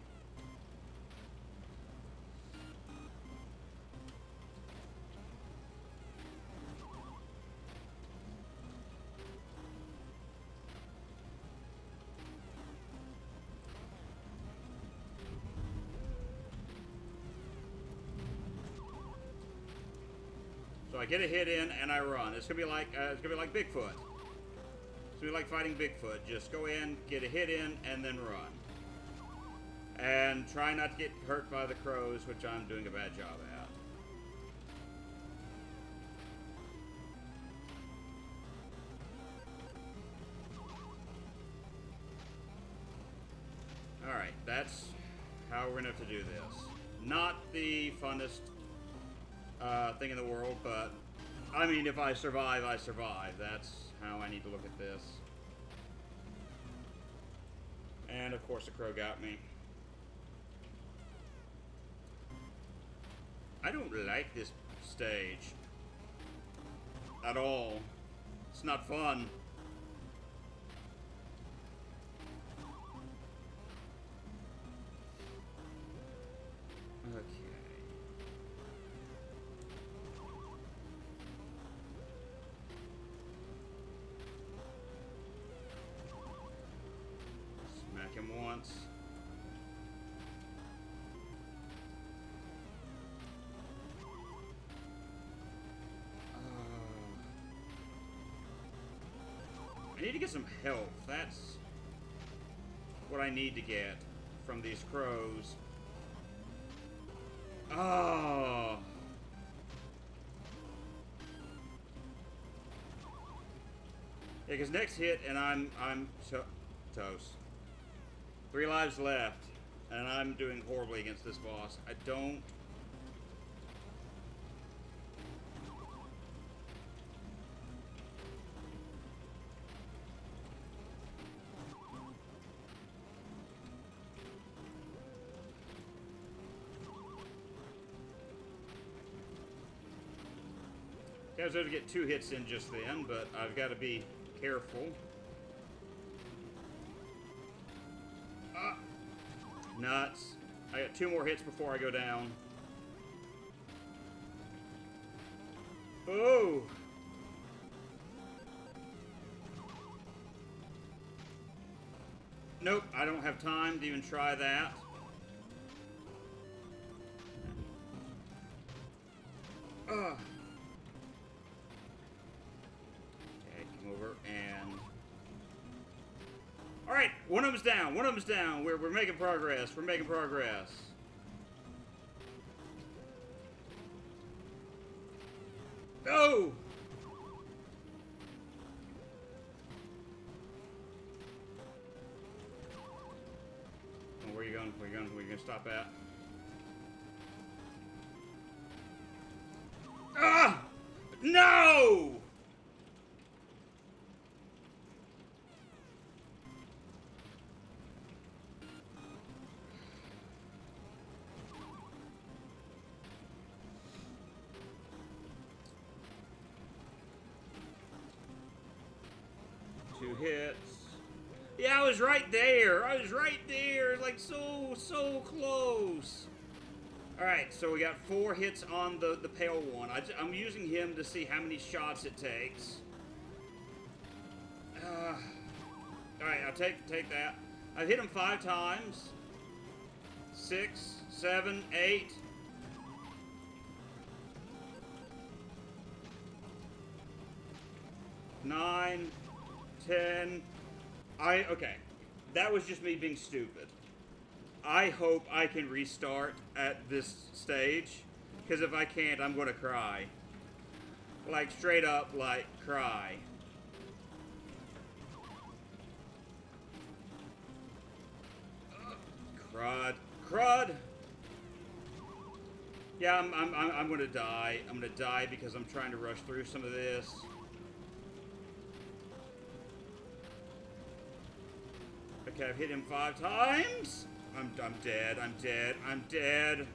So I get a hit in and I run. It's gonna be like Bigfoot. It's gonna be like fighting Bigfoot. Just go in, get a hit in, and then run. And try not to get hurt by the crows, which I'm doing a bad job at. Alright, that's how we're gonna have to do this. Not the funnest thing in the world, but I mean, if I survive, I survive. That's how I need to look at this. And of course the crow got me. I don't like this stage at all. It's not fun. Okay. need to get some health. That's what I need to get from these crows. Oh. Yeah, because next hit and I'm toast. 3 lives left, and I'm doing horribly against this boss. I don't. I was able to get 2 hits in just then, but I've got to be careful. Nuts. I got 2 more hits before I go down. Oh! Nope, I don't have time to even try that. Ugh. And all right, one of them's down. One of them's down. We're making progress. We're making progress. Oh! Oh, where are you going? Where are you going? Where are you going to stop at? Ah! No! Hits. Yeah, I was right there. I was right there. Like, so close. Alright, so we got 4 hits on the pale one. I'm using him to see how many shots it takes. Alright, I'll take that. I've hit him 5 times. 6, 7, 8. Nine. 10. Okay. That was just me being stupid. I hope I can restart at this stage, because if I can't, I'm gonna cry. Like, straight up, like, cry. Crud. Crud! Yeah, I'm gonna die. I'm gonna die because I'm trying to rush through some of this. Okay, I've hit him 5 times. I'm dead. I'm dead. I'm dead.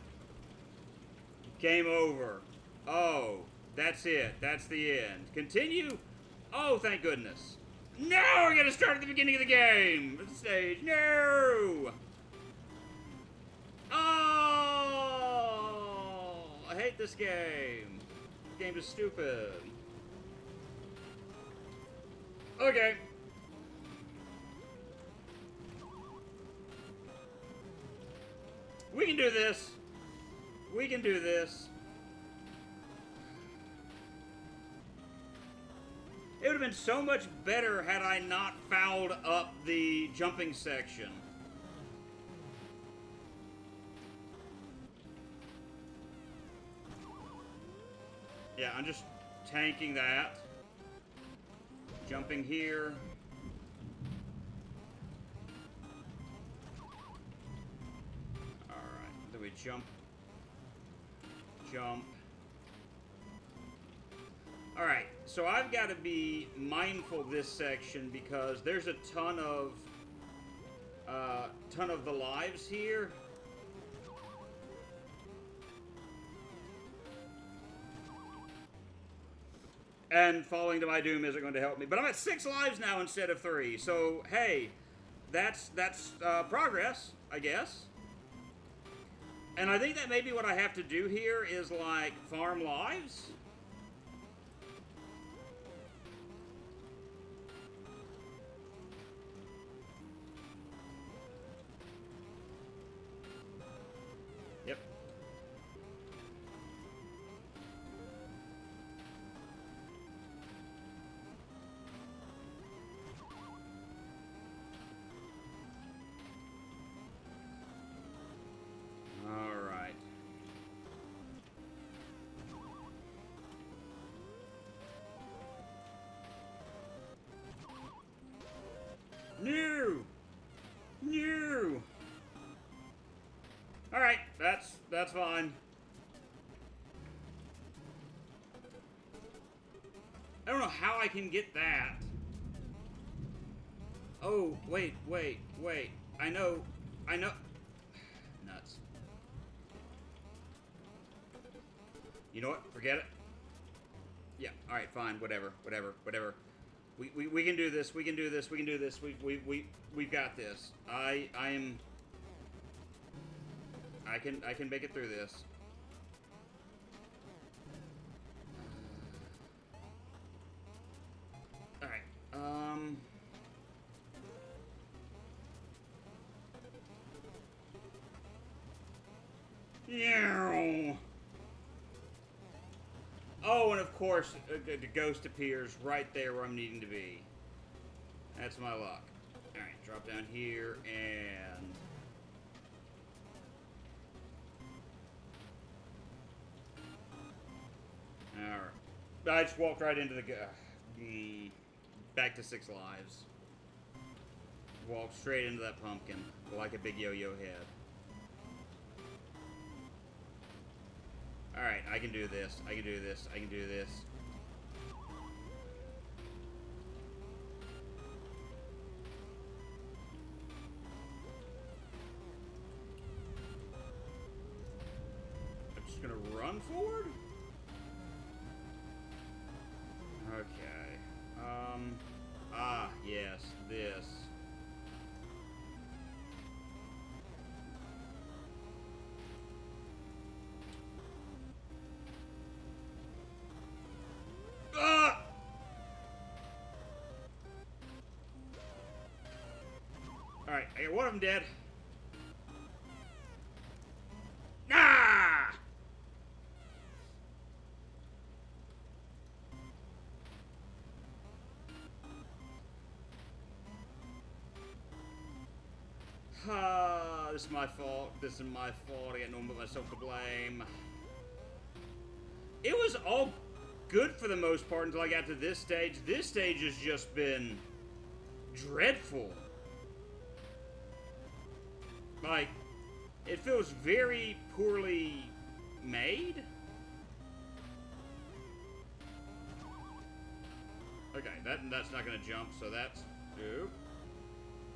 Game over. Oh, that's it. That's the end. Continue? Oh, thank goodness. No, I gotta start at the beginning of the game. The stage. No. Oh, I hate this game. This game is stupid. Okay. We can do this. We can do this. It would have been so much better had I not fouled up the jumping section. Yeah, I'm just tanking that. Jumping here. We jump. Alright, so I've got to be mindful of this section because there's a ton of the lives here. And falling to my doom isn't going to help me. But I'm at 6 lives now instead of 3. So, hey, that's progress, I guess. And I think that maybe what I have to do here is, like, farm lives. Yep. Alright, that's fine. I don't know how I can get that. Oh, wait. I know. Nuts. You know what? Forget it. Yeah, alright, fine, whatever. We can do this, we can do this. We've got this. I can make it through this. Alright, yeah. Oh, and of course, the ghost appears right there where I'm needing to be. That's my luck. Alright, drop down here, and... Alright. I just walked right into the... back to 6 lives. Walked straight into that pumpkin, like a big yo-yo head. Alright, I can do this. I can do this. I'm just gonna run forward? Okay. Yes, this. Alright, I got one of them dead. Ah! This is my fault. I got no one but myself to blame. It was all good for the most part until I got to this stage. This stage has just been dreadful. Like, it feels very poorly made. Okay, that's not gonna jump, so that's... Oop.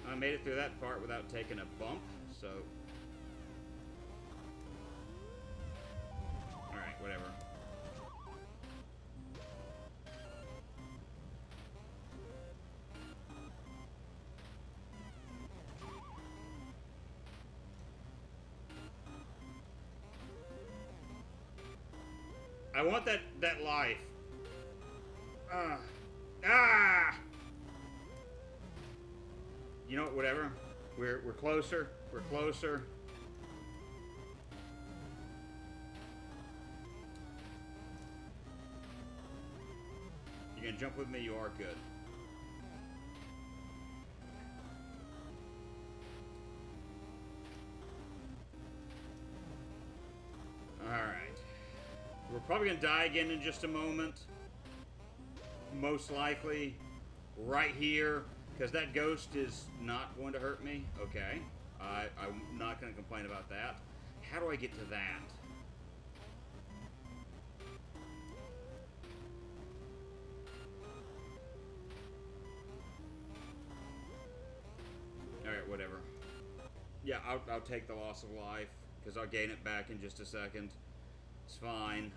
I made it through that part without taking a bump, so... Alright, whatever. I want that life. You know what, whatever. We're closer. We're closer. You gonna jump with me? You are good. Alright. We're probably gonna die again in just a moment. Most likely. Right here. Because that ghost is not going to hurt me. Okay. I'm not going to complain about that. How do I get to that? Alright, whatever. Yeah, I'll take the loss of life. Because I'll gain it back in just a second. It's fine.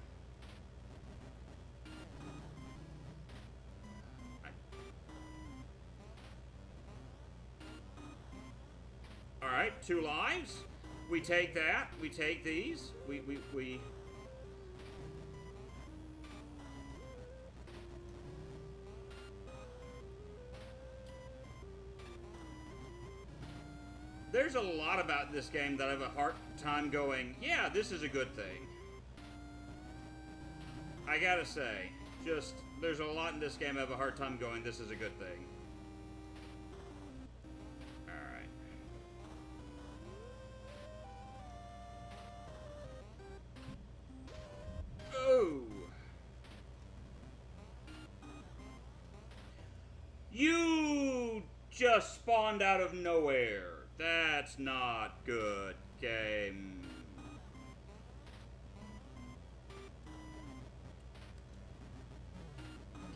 Alright, 2 lives. We take that. We take these. We... There's a lot about this game that I have a hard time going, yeah, this is a good thing. I gotta say, just, there's a lot in this game I have a hard time going, this is a good thing. Alright. Oh! You just spawned out of nowhere. That's not good, game.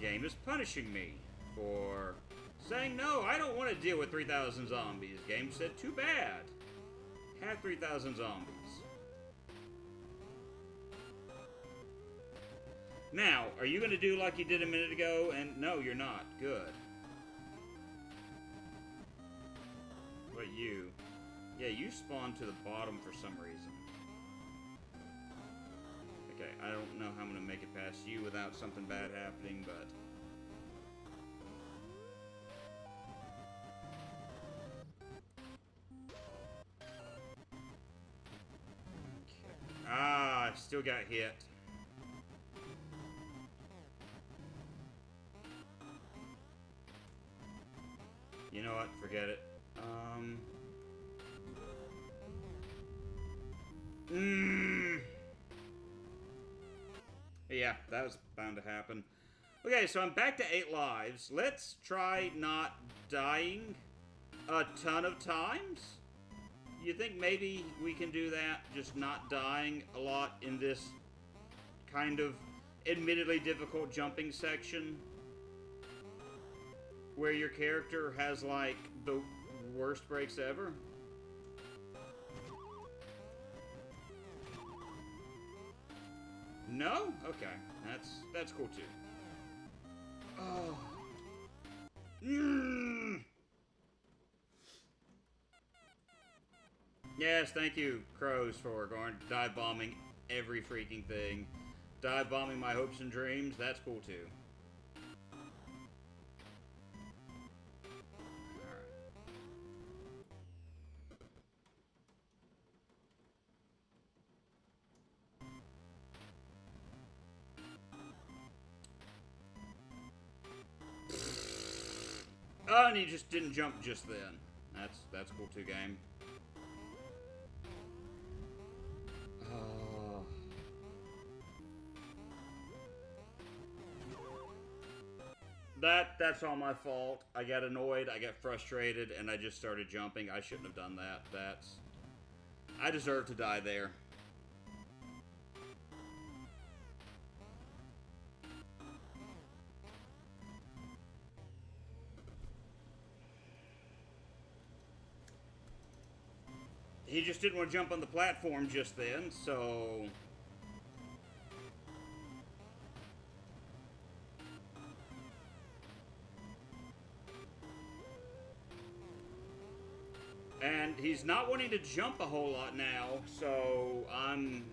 game is punishing me for saying, no, I don't want to deal with 3,000 zombies. Game said, too bad. Have 3,000 zombies. Now, are you going to do like you did a minute ago? And no, you're not. Good. What you? Yeah, you spawned to the bottom for some reason. Okay, I don't know how I'm going to make it past you without something bad happening, but... Okay. Ah, I still got hit. You know what? Forget it. Yeah, that was bound to happen. Okay, so I'm back to 8 lives. Let's try not dying a ton of times. You think maybe we can do that? Just not dying a lot in this kind of admittedly difficult jumping section? Where your character has, like, the worst breaks ever? No? Okay. That's cool, too. Oh. Yes, thank you, Crows, for going dive bombing every freaking thing. Dive bombing my hopes and dreams, that's cool, too. Oh, and he just didn't jump just then. That's cool too, game. Oh. That's all my fault. I got annoyed, I got frustrated, and I just started jumping. I shouldn't have done that. I deserve to die there. He just didn't want to jump on the platform just then, so... And he's not wanting to jump a whole lot now, so I'm...